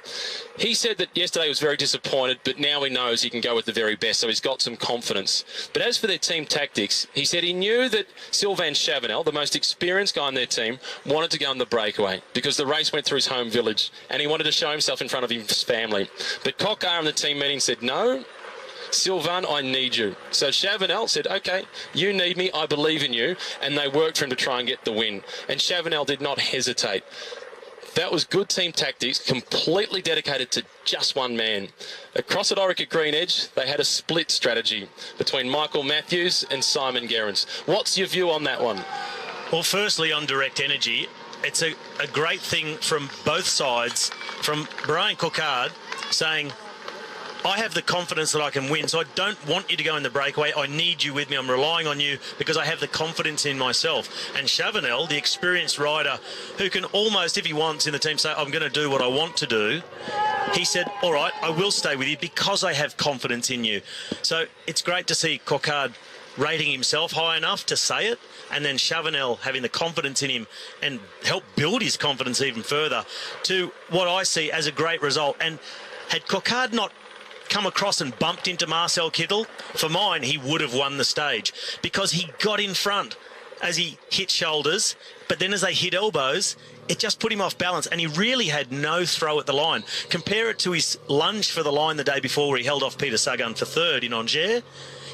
He said that yesterday was very disappointed, but now he knows he can go with the very best, so he's got some confidence. But as for their team tactics, he said he knew that Sylvain Chavanel, the most experienced guy on their team, wanted to go in the breakaway because the race went through his home village and he wanted to show himself in front of his family. But Coquard in the team meeting said, no, Sylvain, I need you. So Chavanel said, okay, you need me, I believe in you, and they worked for him to try and get the win. And Chavanel did not hesitate. That was good team tactics, completely dedicated to just one man. Across at Orica Green Edge, they had a split strategy between Michael Matthews and Simon Gerrans. What's your view on that one? Well, firstly, on Direct Energy, it's a great thing from both sides, from Brian Coquard saying, I have the confidence that I can win, so I don't want you to go in the breakaway. I need you with me. I'm relying on you because I have the confidence in myself. And Chavanel, the experienced rider, who can almost, if he wants in the team, say, I'm going to do what I want to do, he said, all right, I will stay with you because I have confidence in you. So it's great to see Coquard rating himself high enough to say it, and then Chavanel having the confidence in him and help build his confidence even further to what I see as a great result. And had Coquard not come across and bumped into Marcel Kittel, for mine, he would have won the stage because he got in front as he hit shoulders, but then as they hit elbows, it just put him off balance, and he really had no throw at the line. Compare it to his lunge for the line the day before where he held off Peter Sagan for third in Angers.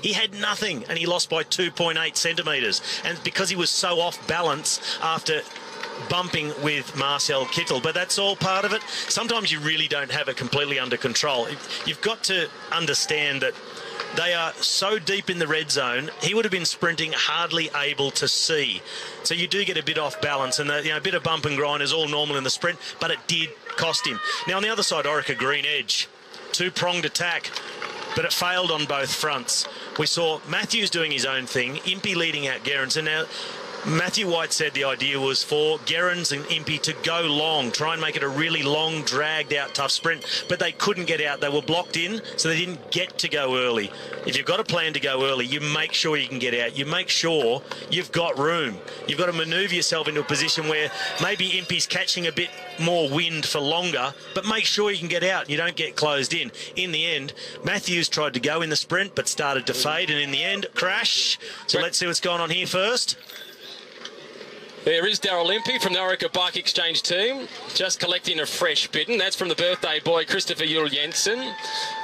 He had nothing, and he lost by 2.8 centimetres. And because he was so off balance after bumping with Marcel Kittel, but that's all part of it. Sometimes you really don't have it completely under control. You've got to understand that they are so deep in the red zone, he would have been sprinting hardly able to see. So you do get a bit off balance, and a bit of bump and grind is all normal in the sprint, but it did cost him. Now on the other side, Orica Green Edge, two-pronged attack, but it failed on both fronts. We saw Matthews doing his own thing, Impey leading out Gerrans, and now Matthew White said the idea was for Gerrans and Impey to go long, try and make it a really long, dragged-out, tough sprint, but they couldn't get out. They were blocked in, so they didn't get to go early. If you've got a plan to go early, you make sure you can get out. You make sure you've got room. You've got to manoeuvre yourself into a position where maybe Impey's catching a bit more wind for longer, but make sure you can get out. You don't get closed in. In the end, Matthews tried to go in the sprint, but started to fade, and in the end, crash. So let's see what's going on here first. There is Daryl Impey from the Orica Bike Exchange team, just collecting a fresh bitten. That's from the birthday boy, Christopher Juhl Jensen.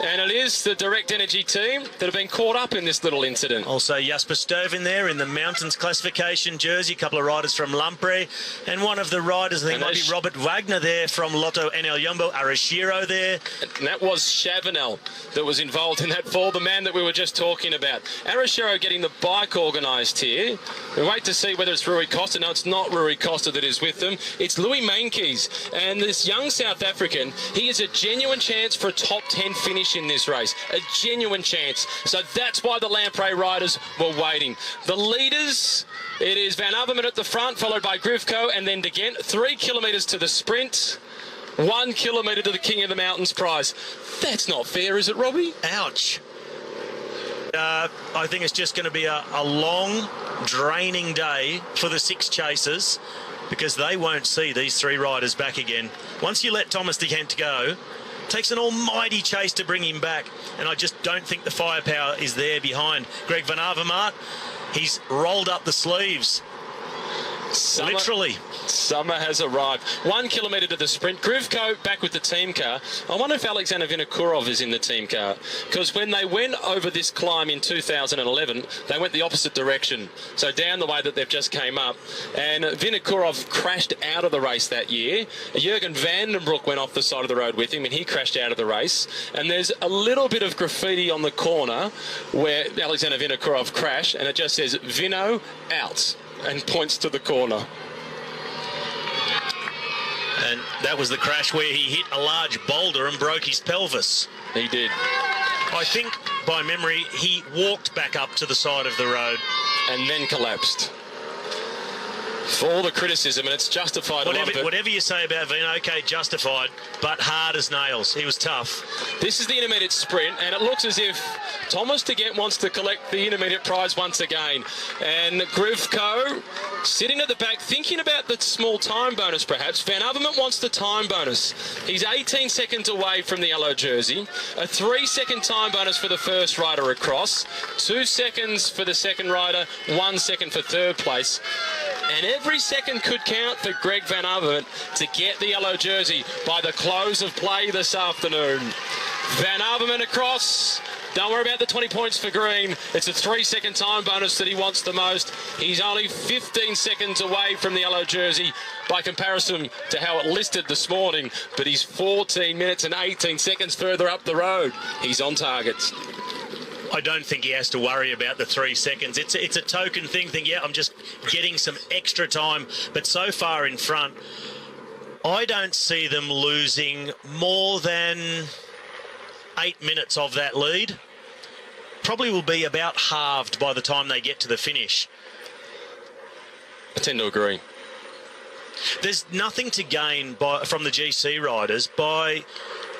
And it is the Direct Energy team that have been caught up in this little incident. Also Jasper Stuyven there in the mountains classification jersey, a couple of riders from Lampre, and one of the riders, I think, might be Robert Wagner there from Lotto NL Jumbo, Arashiro there. And that was Chavanel that was involved in that fall, the man that we were just talking about. Arashiro getting the bike organised here. We wait to see whether it's Rui Costa. No, it's not Rui Costa that is with them. It's Louis Meintjes, and this young South African, he is a genuine chance for a top 10 finish in this race. A genuine chance. So that's why the Lamprey riders were waiting. The leaders, it is Van Avermaet at the front, followed by Grivko, and then again 3 kilometres to the sprint. 1 kilometre to the King of the Mountains prize. That's not fair, is it, Robbie? Ouch. I think it's just going to be a long, draining day for the 6 chasers, because they won't see these 3 riders back again. Once you let Thomas de Gent go, it takes an almighty chase to bring him back, and I just don't think the firepower is there behind Greg Van Avermaet. He's rolled up the sleeves. Literally. Summer has arrived. 1 kilometre to the sprint. Grivko back with the team car. I wonder if Alexander Vinokurov is in the team car, because when they went over this climb in 2011, they went the opposite direction, so down the way that they've just came up, and Vinokurov crashed out of the race that year. Jürgen Vandenbroek went off the side of the road with him, and he crashed out of the race, and there's a little bit of graffiti on the corner where Alexander Vinokurov crashed, and it just says Vino out, and points to the corner. And that was the crash where he hit a large boulder and broke his pelvis. He did. I think, by memory, he walked back up to the side of the road. And then collapsed. For all the criticism, and it's justified a lot of it. Whatever you say about Vino, okay, justified, but hard as nails. He was tough. This is the intermediate sprint, and it looks as if Thomas de Gent wants to collect the intermediate prize once again. And Grivko sitting at the back, thinking about the small time bonus perhaps. Van Avermaet wants the time bonus. He's 18 seconds away from the yellow jersey. A 3-second time bonus for the first rider across. 2 seconds for the second rider. 1 second for third place. And every second could count for Greg Van Avermaet to get the yellow jersey by the close of play this afternoon. Van Avermaet across. Don't worry about the 20 points for green. It's a 3-second time bonus that he wants the most. He's only 15 seconds away from the yellow jersey by comparison to how it listed this morning, but he's 14 minutes and 18 seconds further up the road. He's on target. I don't think he has to worry about the 3 seconds. It's a token thing. Yeah, I'm just getting some extra time. But so far in front, I don't see them losing more than 8 minutes of that lead. Probably will be about halved by the time they get to the finish. I tend to agree. There's nothing to gain from the GC riders by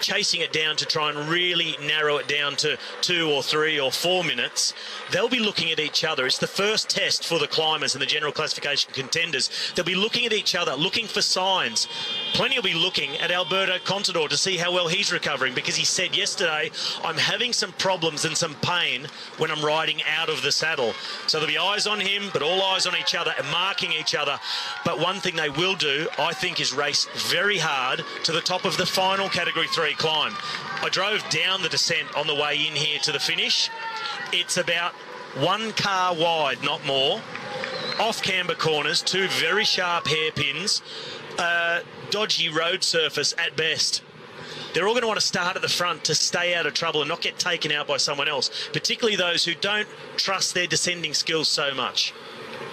chasing it down to try and really narrow it down to 2 or 3 or 4 minutes. They'll be looking at each other. It's the first test for the climbers and the general classification contenders. They'll be looking at each other, looking for signs. Plenty will be looking at Alberto Contador to see how well he's recovering, because he said yesterday, I'm having some problems and some pain when I'm riding out of the saddle. So there'll be eyes on him, but all eyes on each other and marking each other. But one thing they will do, I think, is race very hard to the top of the final Category 3 climb. I drove down the descent on the way in here to the finish. It's about 1 car wide, not more. Off camber corners, 2 very sharp hairpins, dodgy road surface at best. They're all going to want to start at the front to stay out of trouble and not get taken out by someone else, particularly those who don't trust their descending skills so much.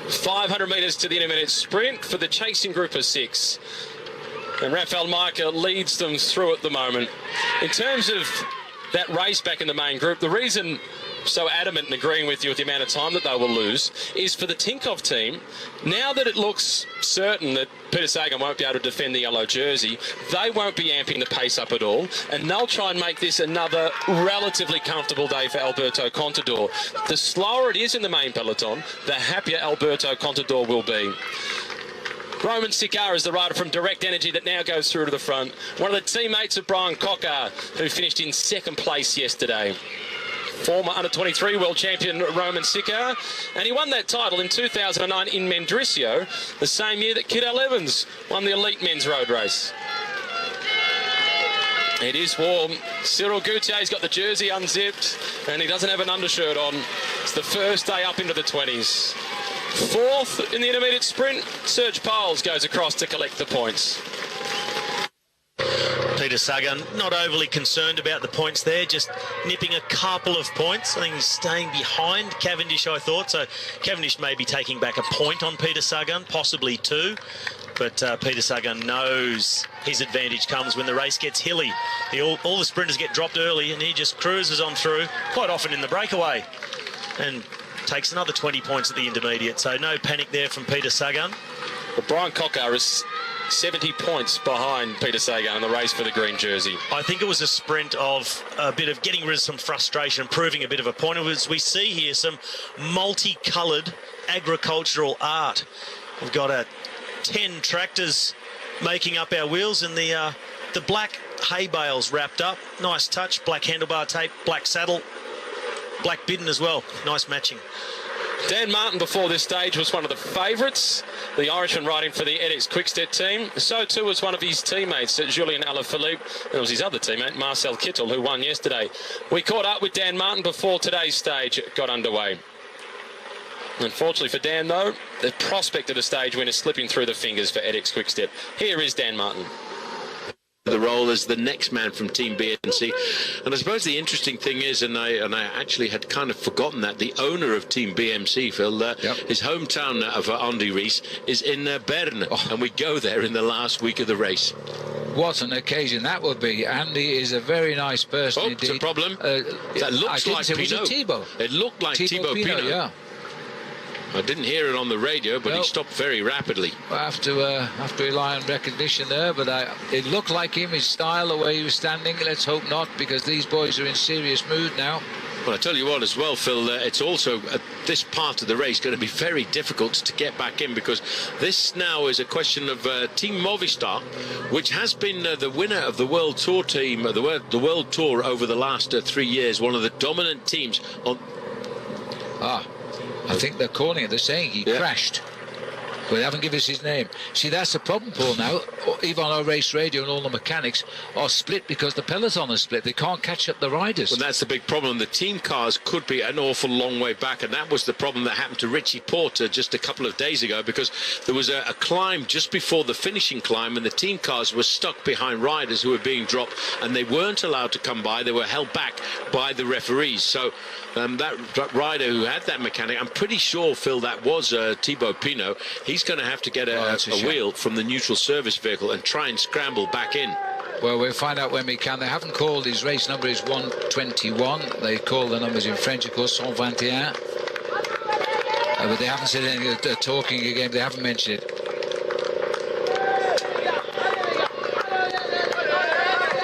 500 metres to the intermediate sprint for the chasing group of 6. And Rafael Maica leads them through at the moment. In terms of that race back in the main group, the reason so adamant and agreeing with you with the amount of time that they will lose is for the Tinkoff team. Now that it looks certain that Peter Sagan won't be able to defend the yellow jersey, they won't be amping the pace up at all, and they'll try and make this another relatively comfortable day for Alberto Contador. The slower it is in the main peloton, the happier Alberto Contador will be. Roman Sikar is the rider from Direct Energy that now goes through to the front. One of the teammates of Brian Cocker, who finished in 2nd place yesterday. Former under-23 world champion Roman Sikar, and he won that title in 2009 in Mendrisio, the same year that Kidal Evans won the elite men's road race. It is warm. Cyril Goutier's got the jersey unzipped, and he doesn't have an undershirt on. It's the first day up into the 20s. 4th in the intermediate sprint, Serge Pauls goes across to collect the points. Peter Sagan not overly concerned about the points there, just nipping a couple of points. I think he's staying behind Cavendish, I thought. So Cavendish may be taking back a point on Peter Sagan, possibly 2. But Peter Sagan knows his advantage comes when the race gets hilly. All the sprinters get dropped early, and he just cruises on through, quite often in the breakaway. And takes another 20 points at the intermediate. So no panic there from Peter Sagan. But Brian Cocker is 70 points behind Peter Sagan in the race for the green jersey. I think it was a sprint of a bit of getting rid of some frustration and proving a bit of a point. As we see here, some multicoloured agricultural art. We've got 10 tractors making up our wheels, and the black hay bales wrapped up. Nice touch. Black handlebar tape, black saddle, black bidden as well. Nice matching. Dan Martin before this stage was one of the favourites, the Irishman riding for the edX Quickstep team. So too was one of his teammates, Julien Alaphilippe, and it was his other teammate, Marcel Kittel, who won yesterday. We caught up with Dan Martin before today's stage got underway. Unfortunately for Dan, though, the prospect of the stage win is slipping through the fingers for edX Quickstep. Here is Dan Martin. The role as the next man from Team BMC, and I suppose the interesting thing is, and I actually had kind of forgotten that the owner of Team BMC, Phil, his hometown of Andy Rees is in Bern, and we go there in the last week of the race. What an occasion that would be. Andy is a very nice person indeed. It's a problem. That looks like Pinot. It looked like Thibaut Pinot. Yeah. I didn't hear it on the radio, but he stopped very rapidly. I have to rely on recognition there, but it looked like him, his style, the way he was standing. Let's hope not, because these boys are in serious mood now. Well, I tell you what as well, Phil, it's also at this part of the race going to be very difficult to get back in, because this now is a question of Team Movistar, which has been the winner of the World Tour team, the World Tour over the last 3 years, one of the dominant teams on... I think they're calling it. They're saying he crashed. But they haven't given us his name. See, that's the problem, Paul, now. Even our race radio and all the mechanics are split because the peloton is split. They can't catch up the riders. Well, that's the big problem. The team cars could be an awful long way back, and that was the problem that happened to Richie Porter just a couple of days ago, because there was a climb just before the finishing climb, and the team cars were stuck behind riders who were being dropped, and they weren't allowed to come by. They were held back by the referees. So that rider who had that mechanic, I'm pretty sure, Phil, that was Thibaut Pinot. He's going to have to get a wheel from the neutral service vehicle and try and scramble back in. Well, we'll find out when we can. They haven't called his race number is 121. They call the numbers in French, of course, 121. But they haven't said anything. They're talking again. They haven't mentioned it.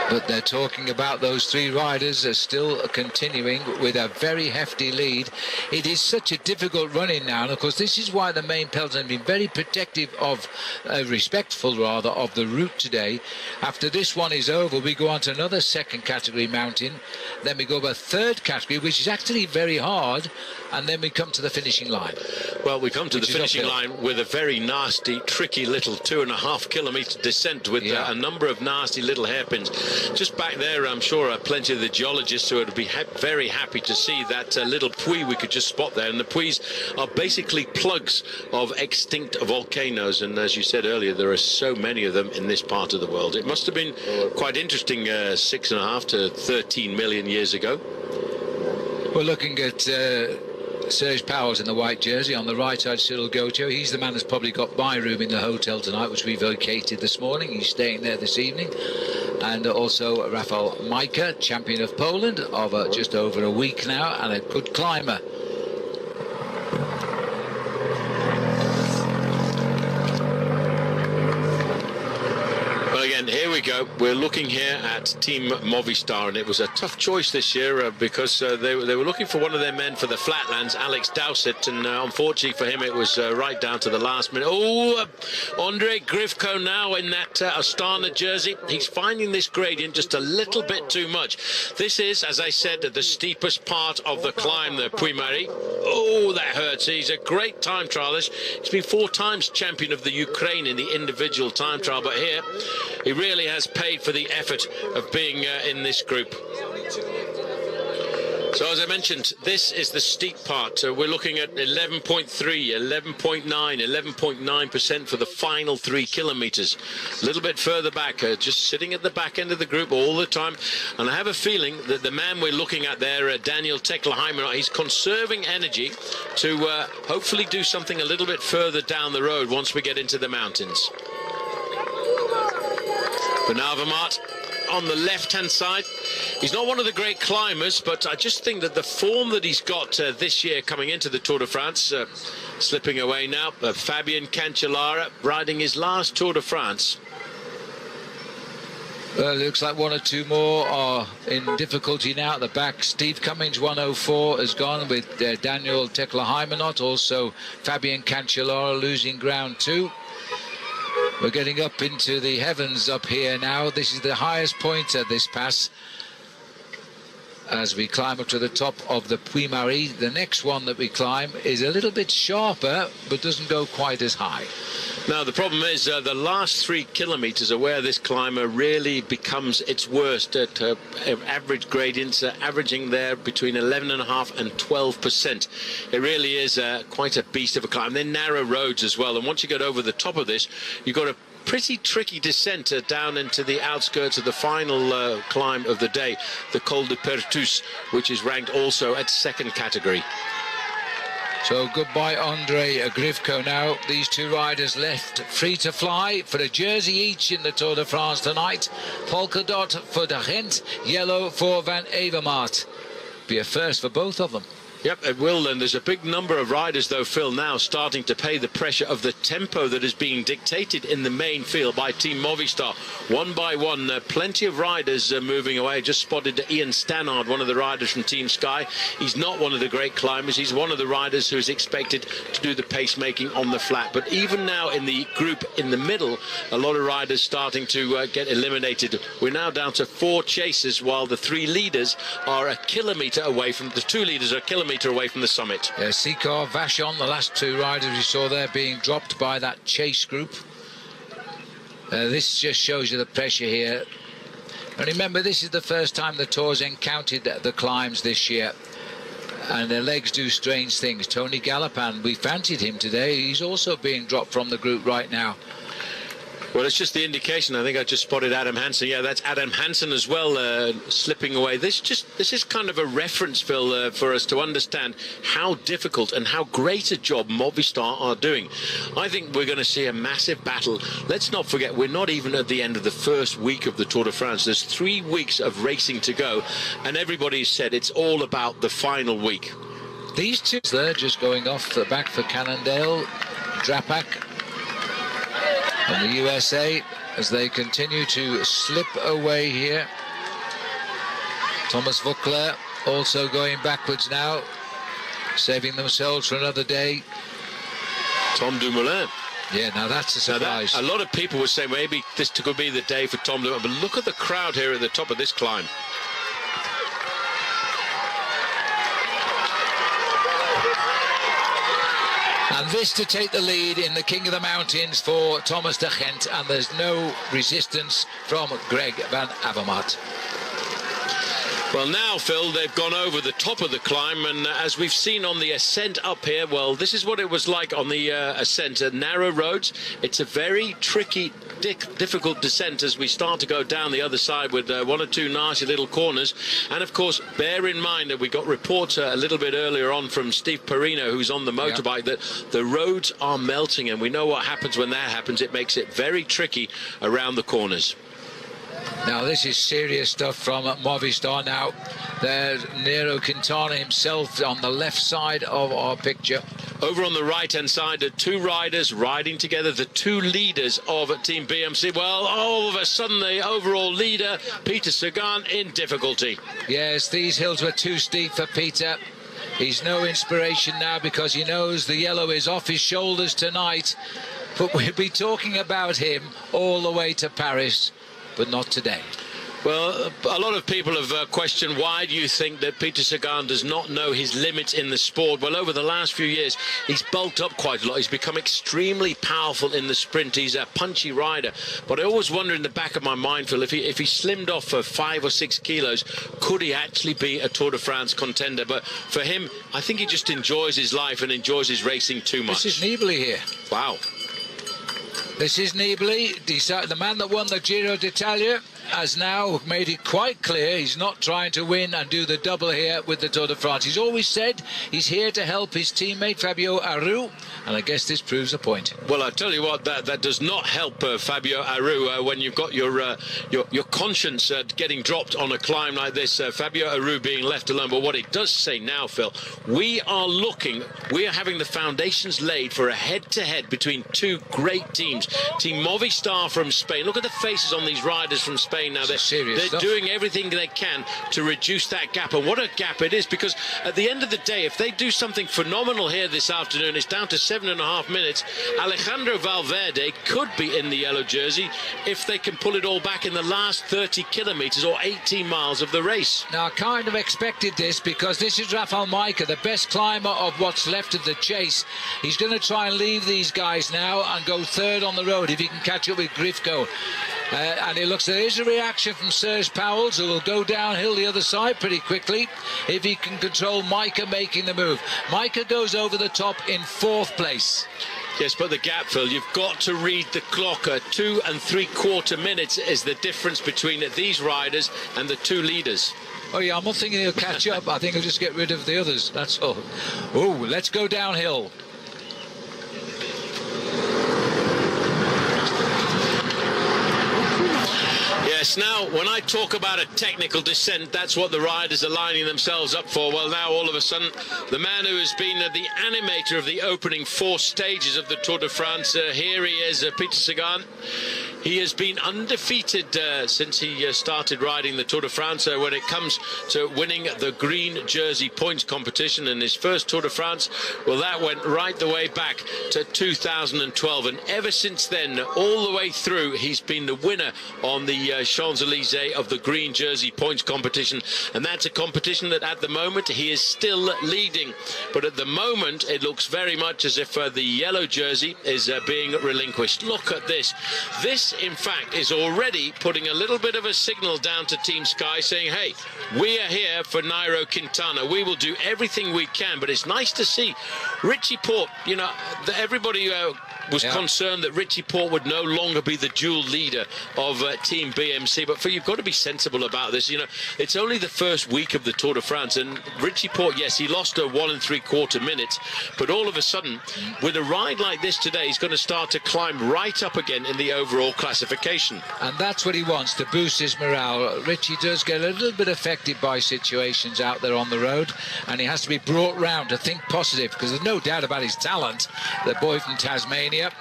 But they're talking about those three riders are still continuing with a very hefty lead. It is such a difficult run-in now, and of course this is why the main peloton have been very protective of, respectful rather, of the route today. After this one is over, we go on to another second category mountain, then we go to a third category, which is actually very hard, and then we come to the finishing line. Well, we come to the finishing line with a very nasty, tricky little 2.5 kilometre descent with a number of nasty little hairpins. Just back there, I'm sure plenty of the geologists who would be very happy to see that little puy we could just spot there. And the puys are basically plugs of extinct volcanoes. And as you said earlier, there are so many of them in this part of the world. It must have been quite interesting 6.5 to 13 million years ago. We're looking at Serge Powers in the white jersey. On the right side, Cyril Gocho. He's the man that's probably got my room in the hotel tonight, which we vacated this morning. He's staying there this evening. And also Rafał Majka, champion of Poland of just over a week now, and a good climber. Well, again, here we go. We're looking here at Team Movistar, and it was a tough choice this year because they were looking for one of their men for the flatlands, Alex Dowsett, and unfortunately for him, it was right down to the last minute. Oh, Andre Grivko now in that Astana jersey. He's finding this gradient just a little bit too much. This is, as I said, the steepest part of the climb, the Puy-Marie. Oh, that hurts. He's a great time trialist. He's been 4 times champion of the Ukraine in the individual time trial, but here he really has paid for the effort of being in this group. So as I mentioned, this is the steep part. We're looking at 11.3, 11.9, 11.9% for the final 3 kilometres. A little bit further back, just sitting at the back end of the group all the time. And I have a feeling that the man we're looking at there, Daniel Tekla-Heimer, he's conserving energy to hopefully do something a little bit further down the road once we get into the mountains. Bernard Vermaat on the left-hand side. He's not one of the great climbers, but I just think that the form that he's got this year coming into the Tour de France, Slipping away now, Fabian Cancellara riding his last Tour de France. Well, it looks like one or two more are in difficulty now at the back. Steve Cummings, 104, has gone with Daniel Tekla-Hymenot. Also, Fabian Cancellara losing ground too. We're getting up into the heavens up here now. This is the highest point at this pass. As we climb up to the top of the Puy-Marie, the next one that we climb is a little bit sharper, but doesn't go quite as high. Now, the problem is the last 3 kilometres are where this climber really becomes its worst at average gradients, averaging there between 11.5% and 12%. It really is quite a beast of a climb. Then narrow roads as well. And once you get over the top of this, you've got a pretty tricky descent down into the outskirts of the final climb of the day, the Col de Pertus, which is ranked also at 2nd category. So goodbye Andre Grivko now. These two riders left free to fly for a jersey each in the Tour de France tonight. Polka dot for De Gent, yellow for Van Avermaet. Be a first for both of them. Yep, it will, and there's a big number of riders, though, Phil, now starting to pay the pressure of the tempo that is being dictated in the main field by Team Movistar. One by one, plenty of riders moving away. I just spotted Ian Stannard, one of the riders from Team Sky. He's not one of the great climbers. He's one of the riders who is expected to do the pacemaking on the flat. But even now in the group in the middle, a lot of riders starting to get eliminated. We're now down to 4 chasers, while the 3 leaders are a kilometre away from the 2 leaders are a kilometre away from the summit. Sikar, Vachon, the last 2 riders we saw there being dropped by that chase group. This just shows you the pressure here. And remember, this is the first time the Tour's encountered the climbs this year. And their legs do strange things. Tony Galopin, we fancied him today. He's also being dropped from the group right now. Well, it's just the indication. I think I just spotted Adam Hansen. Yeah, that's Adam Hansen as well, slipping away. This is kind of a reference, Phil, for us to understand how difficult and how great a job Movistar are doing. I think we're going to see a massive battle. Let's not forget, we're not even at the end of the first week of the Tour de France. There's 3 weeks of racing to go, and everybody's said it's all about the final week. These two, they're just going off the back for Cannondale, Drapak, and the USA as they continue to slip away here. Thomas Vauclair also going backwards now, saving themselves for another day. Tom Dumoulin. Yeah, now that's a surprise. A lot of people were saying maybe this could be the day for Tom Dumoulin, but look at the crowd here at the top of this climb. And this to take the lead in the King of the Mountains for Thomas De Gent, and there's no resistance from Greg Van Avermaet. Well, now, Phil, they've gone over the top of the climb, and as we've seen on the ascent up here, well, this is what it was like on the ascent. Narrow roads. It's a very tricky, difficult descent as we start to go down the other side with 1 or 2 nasty little corners. And, of course, bear in mind that we got reports a little bit earlier on from Steve Perino, who's on the motorbike, that the roads are melting, and we know what happens when that happens. It makes it very tricky around the corners. Now this is serious stuff from Movistar. Now there's Nero Quintana himself on the left side of our picture. Over on the right-hand side, the 2 riders riding together, the 2 leaders of Team BMC. Well, all of a sudden, the overall leader, Peter Sagan, in difficulty. Yes, these hills were too steep for Peter. He's no inspiration now because he knows the yellow is off his shoulders tonight. But we'll be talking about him all the way to Paris, but not today. Well, a lot of people have questioned why do you think that Peter Sagan does not know his limits in the sport. Well, over the last few years, he's bulked up quite a lot. He's become extremely powerful in the sprint. He's a punchy rider. But I always wonder in the back of my mind, Phil, if he slimmed off for 5 or 6 kilos, could he actually be a Tour de France contender? But for him, I think he just enjoys his life and enjoys his racing too much. This is Nibali here. Wow. This is Nibali, the man that won the Giro d'Italia. has now made it quite clear he's not trying to win and do the double here with the Tour de France. He's always said he's here to help his teammate Fabio Aru, and I guess this proves a point. Well, I tell you what, that does not help Fabio Aru when you've got your conscience getting dropped on a climb like this. Fabio Aru being left alone. But what it does say now, Phil, we are having the foundations laid for a head-to-head between two great teams. Team Movistar from Spain. Look at the faces on these riders from Spain now. They're doing everything they can to reduce that gap. And what a gap it is, because at the end of the day, if they do something phenomenal here this afternoon, it's down to 7.5 minutes. Alejandro Valverde could be in the yellow jersey if they can pull it all back in the last 30 kilometres or 18 miles of the race. Now, I kind of expected this, because this is Rafael Majka, the best climber of what's left of the chase. He's going to try and leave these guys now and go third on the road if he can catch up with Grifko. And it looks there is a reaction from Serge Powells, who will go downhill the other side pretty quickly if he can control Majka making the move. Majka goes over the top in 4th place. Yes, but the gap, Phil, you've got to read the clock. 2 3/4 minutes is the difference between these riders and the two leaders. Oh yeah, I'm not thinking he'll catch up. I think he'll just get rid of the others, that's all. Oh, let's go downhill. Yes, now, when I talk about a technical descent, that's what the riders are lining themselves up for. Well, now, all of a sudden, the man who has been the animator of the opening 4 stages of the Tour de France, here he is, Peter Sagan. He has been undefeated since he started riding the Tour de France when it comes to winning the green jersey points competition. In his first Tour de France, well, that went right the way back to 2012. And ever since then, all the way through, he's been the winner on the Champs-Élysées of the green jersey points competition. And that's a competition that at the moment he is still leading. But at the moment, it looks very much as if the yellow jersey is being relinquished. Look at this. This, in fact, is already putting a little bit of a signal down to Team Sky, saying, hey, we are here for Nairo Quintana. We will do everything we can. But it's nice to see Richie Porte, you know, everybody was concerned that Richie Porte would no longer be the dual leader of Team BMC. But you've got to be sensible about this. You know, it's only the first week of the Tour de France, and Richie Porte, yes, he lost a 1 3/4 minutes, but all of a sudden, with a ride like this today, he's going to start to climb right up again in the overall classification. And that's what he wants, to boost his morale. Richie does get a little bit affected by situations out there on the road, and he has to be brought round to think positive, because there's no doubt about his talent, the boy from Tasmania.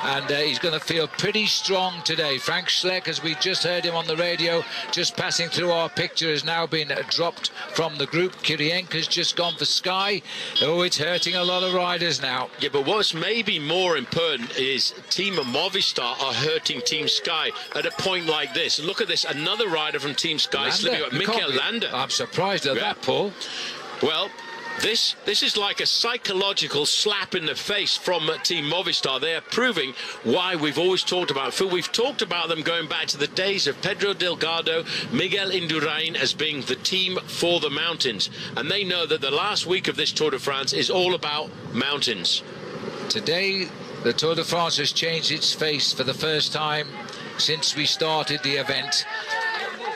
And he's going to feel pretty strong today. Frank Schleck, as we just heard him on the radio, just passing through our picture, has now been dropped from the group. Kirienka's just gone for Sky. Oh, it's hurting a lot of riders now. Yeah, but what's maybe more important is Team Movistar are hurting Team Sky at a point like this. Look at this, another rider from Team Sky, Mikel Landa. I'm surprised at that, Paul. Well, this is like a psychological slap in the face from Team Movistar. They are proving why we've always talked about, Phil, we've talked about them going back to the days of Pedro Delgado, Miguel Indurain as being the team for the mountains. And they know that the last week of this Tour de France is all about mountains. Today, the Tour de France has changed its face for the first time since we started the event.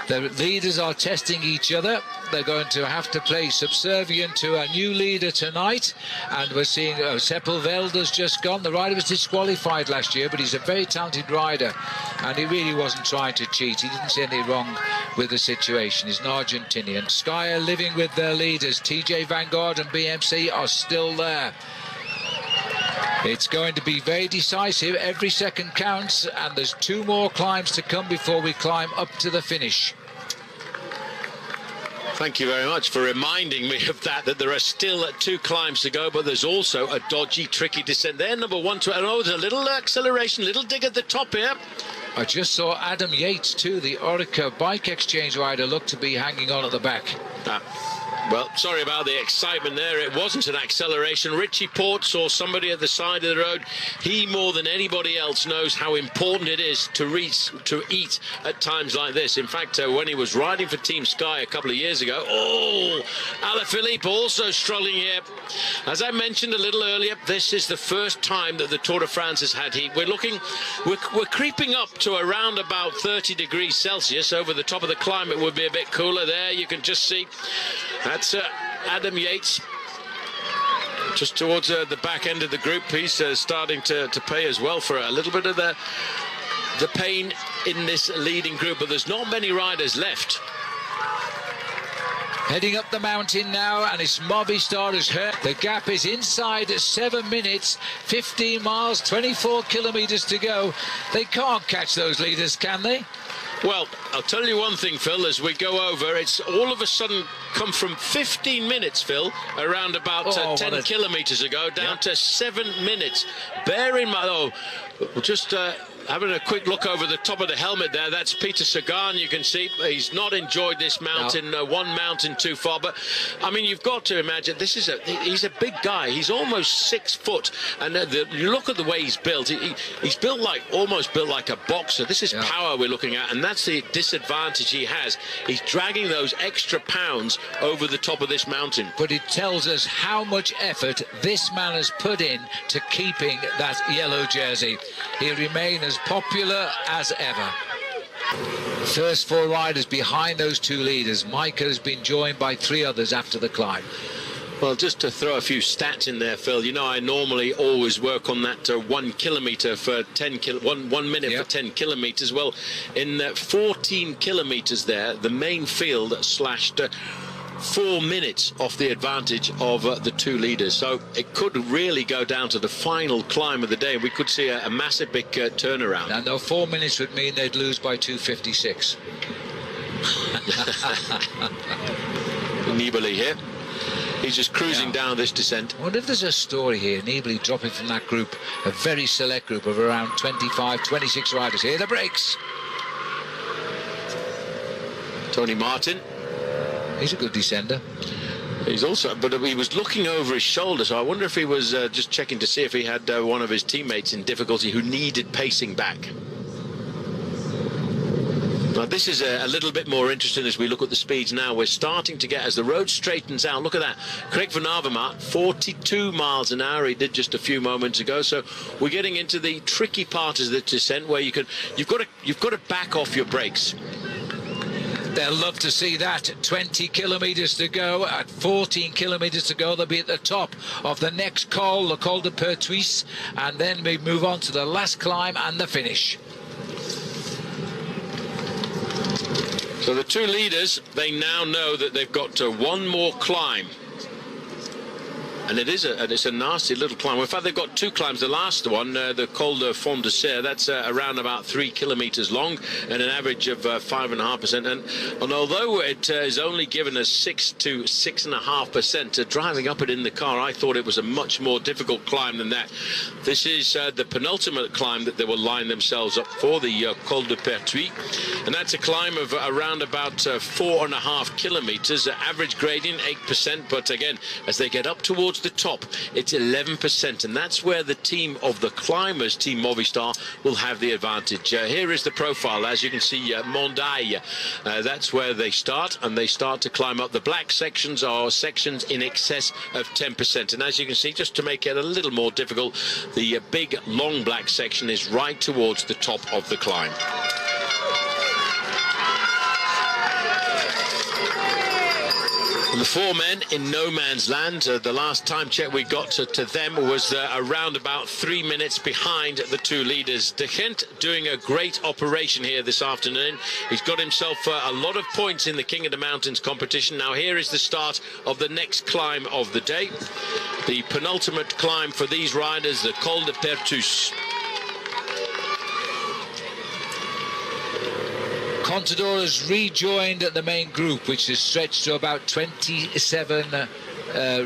The leaders are testing each other. They're going to have to play subservient to a new leader tonight. And we're seeing Sepulveda's just gone. The rider was disqualified last year, but he's a very talented rider. And he really wasn't trying to cheat. He didn't see anything wrong with the situation. He's an Argentinian. Sky are living with their leaders. TJ Vanguard and BMC are still there. It's going to be very decisive. Every second counts, and there's 2 more climbs to come before we climb up to the finish. Thank you very much for reminding me of that there are still 2 climbs to go, but there's also a dodgy, tricky descent there. Number 1 to, oh, there's a little acceleration, little dig at the top here. I just saw Adam Yates too, the Orica Bike Exchange rider, look to be hanging on at the back. Well, sorry about the excitement there. It wasn't an acceleration. Richie Porte saw somebody at the side of the road. He, more than anybody else, knows how important it is to eat at times like this. In fact, when he was riding for Team Sky a couple of years ago, Alaphilippe also struggling here. As I mentioned a little earlier, this is the first time that the Tour de France has had heat. We're creeping up to around about 30 degrees Celsius. Over the top of the climb, it would be a bit cooler there. You can just see that's Adam Yates. Just towards the back end of the group, he's starting to pay as well for a little bit of the pain in this leading group, but there's not many riders left. Heading up the mountain now, and it's Movistar who's hurt. The gap is inside 7 minutes, 15 miles, 24 kilometres to go. They can't catch those leaders, can they? Well, I'll tell you one thing, Phil, as we go over, it's all of a sudden come from 15 minutes, Phil, around about 10 kilometres ago, down to 7 minutes. Bear in mind, just having a quick look over the top of the helmet there, that's Peter Sagan. You can see he's not enjoyed this mountain, one mountain too far. But, I mean, you've got to imagine, he's a big guy. He's almost 6 foot. And you look at the way he's built. He's built almost built like a boxer. This is power we're looking at, and that's the disadvantage he has. He's dragging those extra pounds over the top of this mountain. But it tells us how much effort this man has put in to keeping that yellow jersey. He'll remain as popular as ever. First 4 riders behind those 2 leaders. Micah has been joined by 3 others after the climb. Well, just to throw a few stats in there, Phil, you know I normally always work on that 1 kilometre for 1 minute for 10 kilometres. Well, in 14 kilometres there, the main field slashed 4 minutes off the advantage of the 2 leaders. So it could really go down to the final climb of the day. We could see a massive big turnaround. And though 4 minutes would mean they'd lose by 2:56. Nibali here. He's just cruising down this descent. I wonder if there's a story here. Nibali dropping from that group, a very select group of around 25, 26 riders. Here are the brakes. Tony Martin. He's a good descender. He's also, but he was looking over his shoulder, so I wonder if he was just checking to see if he had one of his teammates in difficulty who needed pacing back. Now this is a little bit more interesting as we look at the speeds now. We're starting to get, as the road straightens out, look at that. Craig van Avermaet, 42 miles an hour he did just a few moments ago. So we're getting into the tricky part of the descent where you've got to back off your brakes. They'll love to see that. 20 kilometres to go. At 14 kilometres to go, they'll be at the top of the next col, the Col de Pertuis, and then we move on to the last climb and the finish. So the 2 leaders, they now know that they've got 1 more climb. And it's a nasty little climb. In fact, they've got 2 climbs. The last one, the Col de Fond de Serre, that's around about 3 kilometres long and an average of 5.5%. And although it is only given us 6 to 6.5%, driving up it in the car, I thought it was a much more difficult climb than that. This is the penultimate climb that they will line themselves up for, the Col de Pertuis. And that's a climb of around about 4.5 kilometres, average gradient 8%. But again, as they get up towards the top, it's 11%, and that's where the team of the climbers, Team Movistar, will have the advantage. Here is the profile. As you can see, Mondaille, that's where they start, and they start to climb up. The black sections are sections in excess of 10%, and as you can see, just to make it a little more difficult, the big long black section is right towards the top of the climb. The 4 men in no man's land. The last time check we got to them was around about 3 minutes behind the 2 leaders. De Gent doing a great operation here this afternoon. He's got himself a lot of points in the King of the Mountains competition. Now here is the start of the next climb of the day. The penultimate climb for these riders, the Col de Pertuis. Contador has rejoined the main group, which is stretched to about 27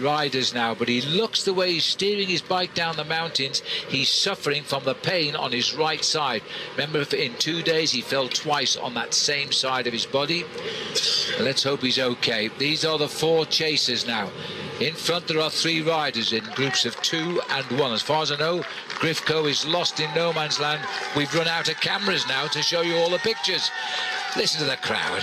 riders now, but he looks the way he's steering his bike down the mountains. He's suffering from the pain on his right side. Remember, in 2 days he fell twice on that same side of his body. Let's hope he's okay. These are the 4 chasers now. In front there are 3 riders in groups of 2 and 1. As far as I know, Grifko is lost in no man's land. We've run out of cameras now to show you all the pictures. Listen to the crowd.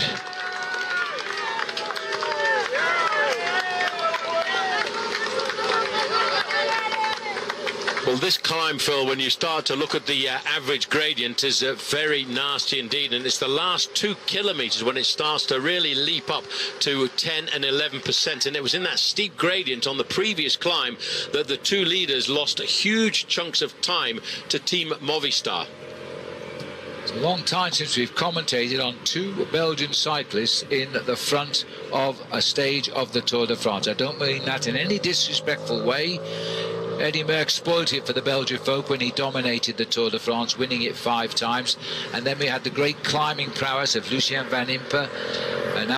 Well, this climb, Phil, when you start to look at the average gradient, is very nasty indeed, and it's the last 2 kilometres when it starts to really leap up to 10 and 11%, and it was in that steep gradient on the previous climb that the 2 leaders lost huge chunks of time to Team Movistar. It's a long time since we've commentated on 2 Belgian cyclists in the front of a stage of the Tour de France. I don't mean that in any disrespectful way. Eddy Merckx spoiled it for the Belgian folk when he dominated the Tour de France, winning it 5 times. And then we had the great climbing prowess of Lucien Van Impe. And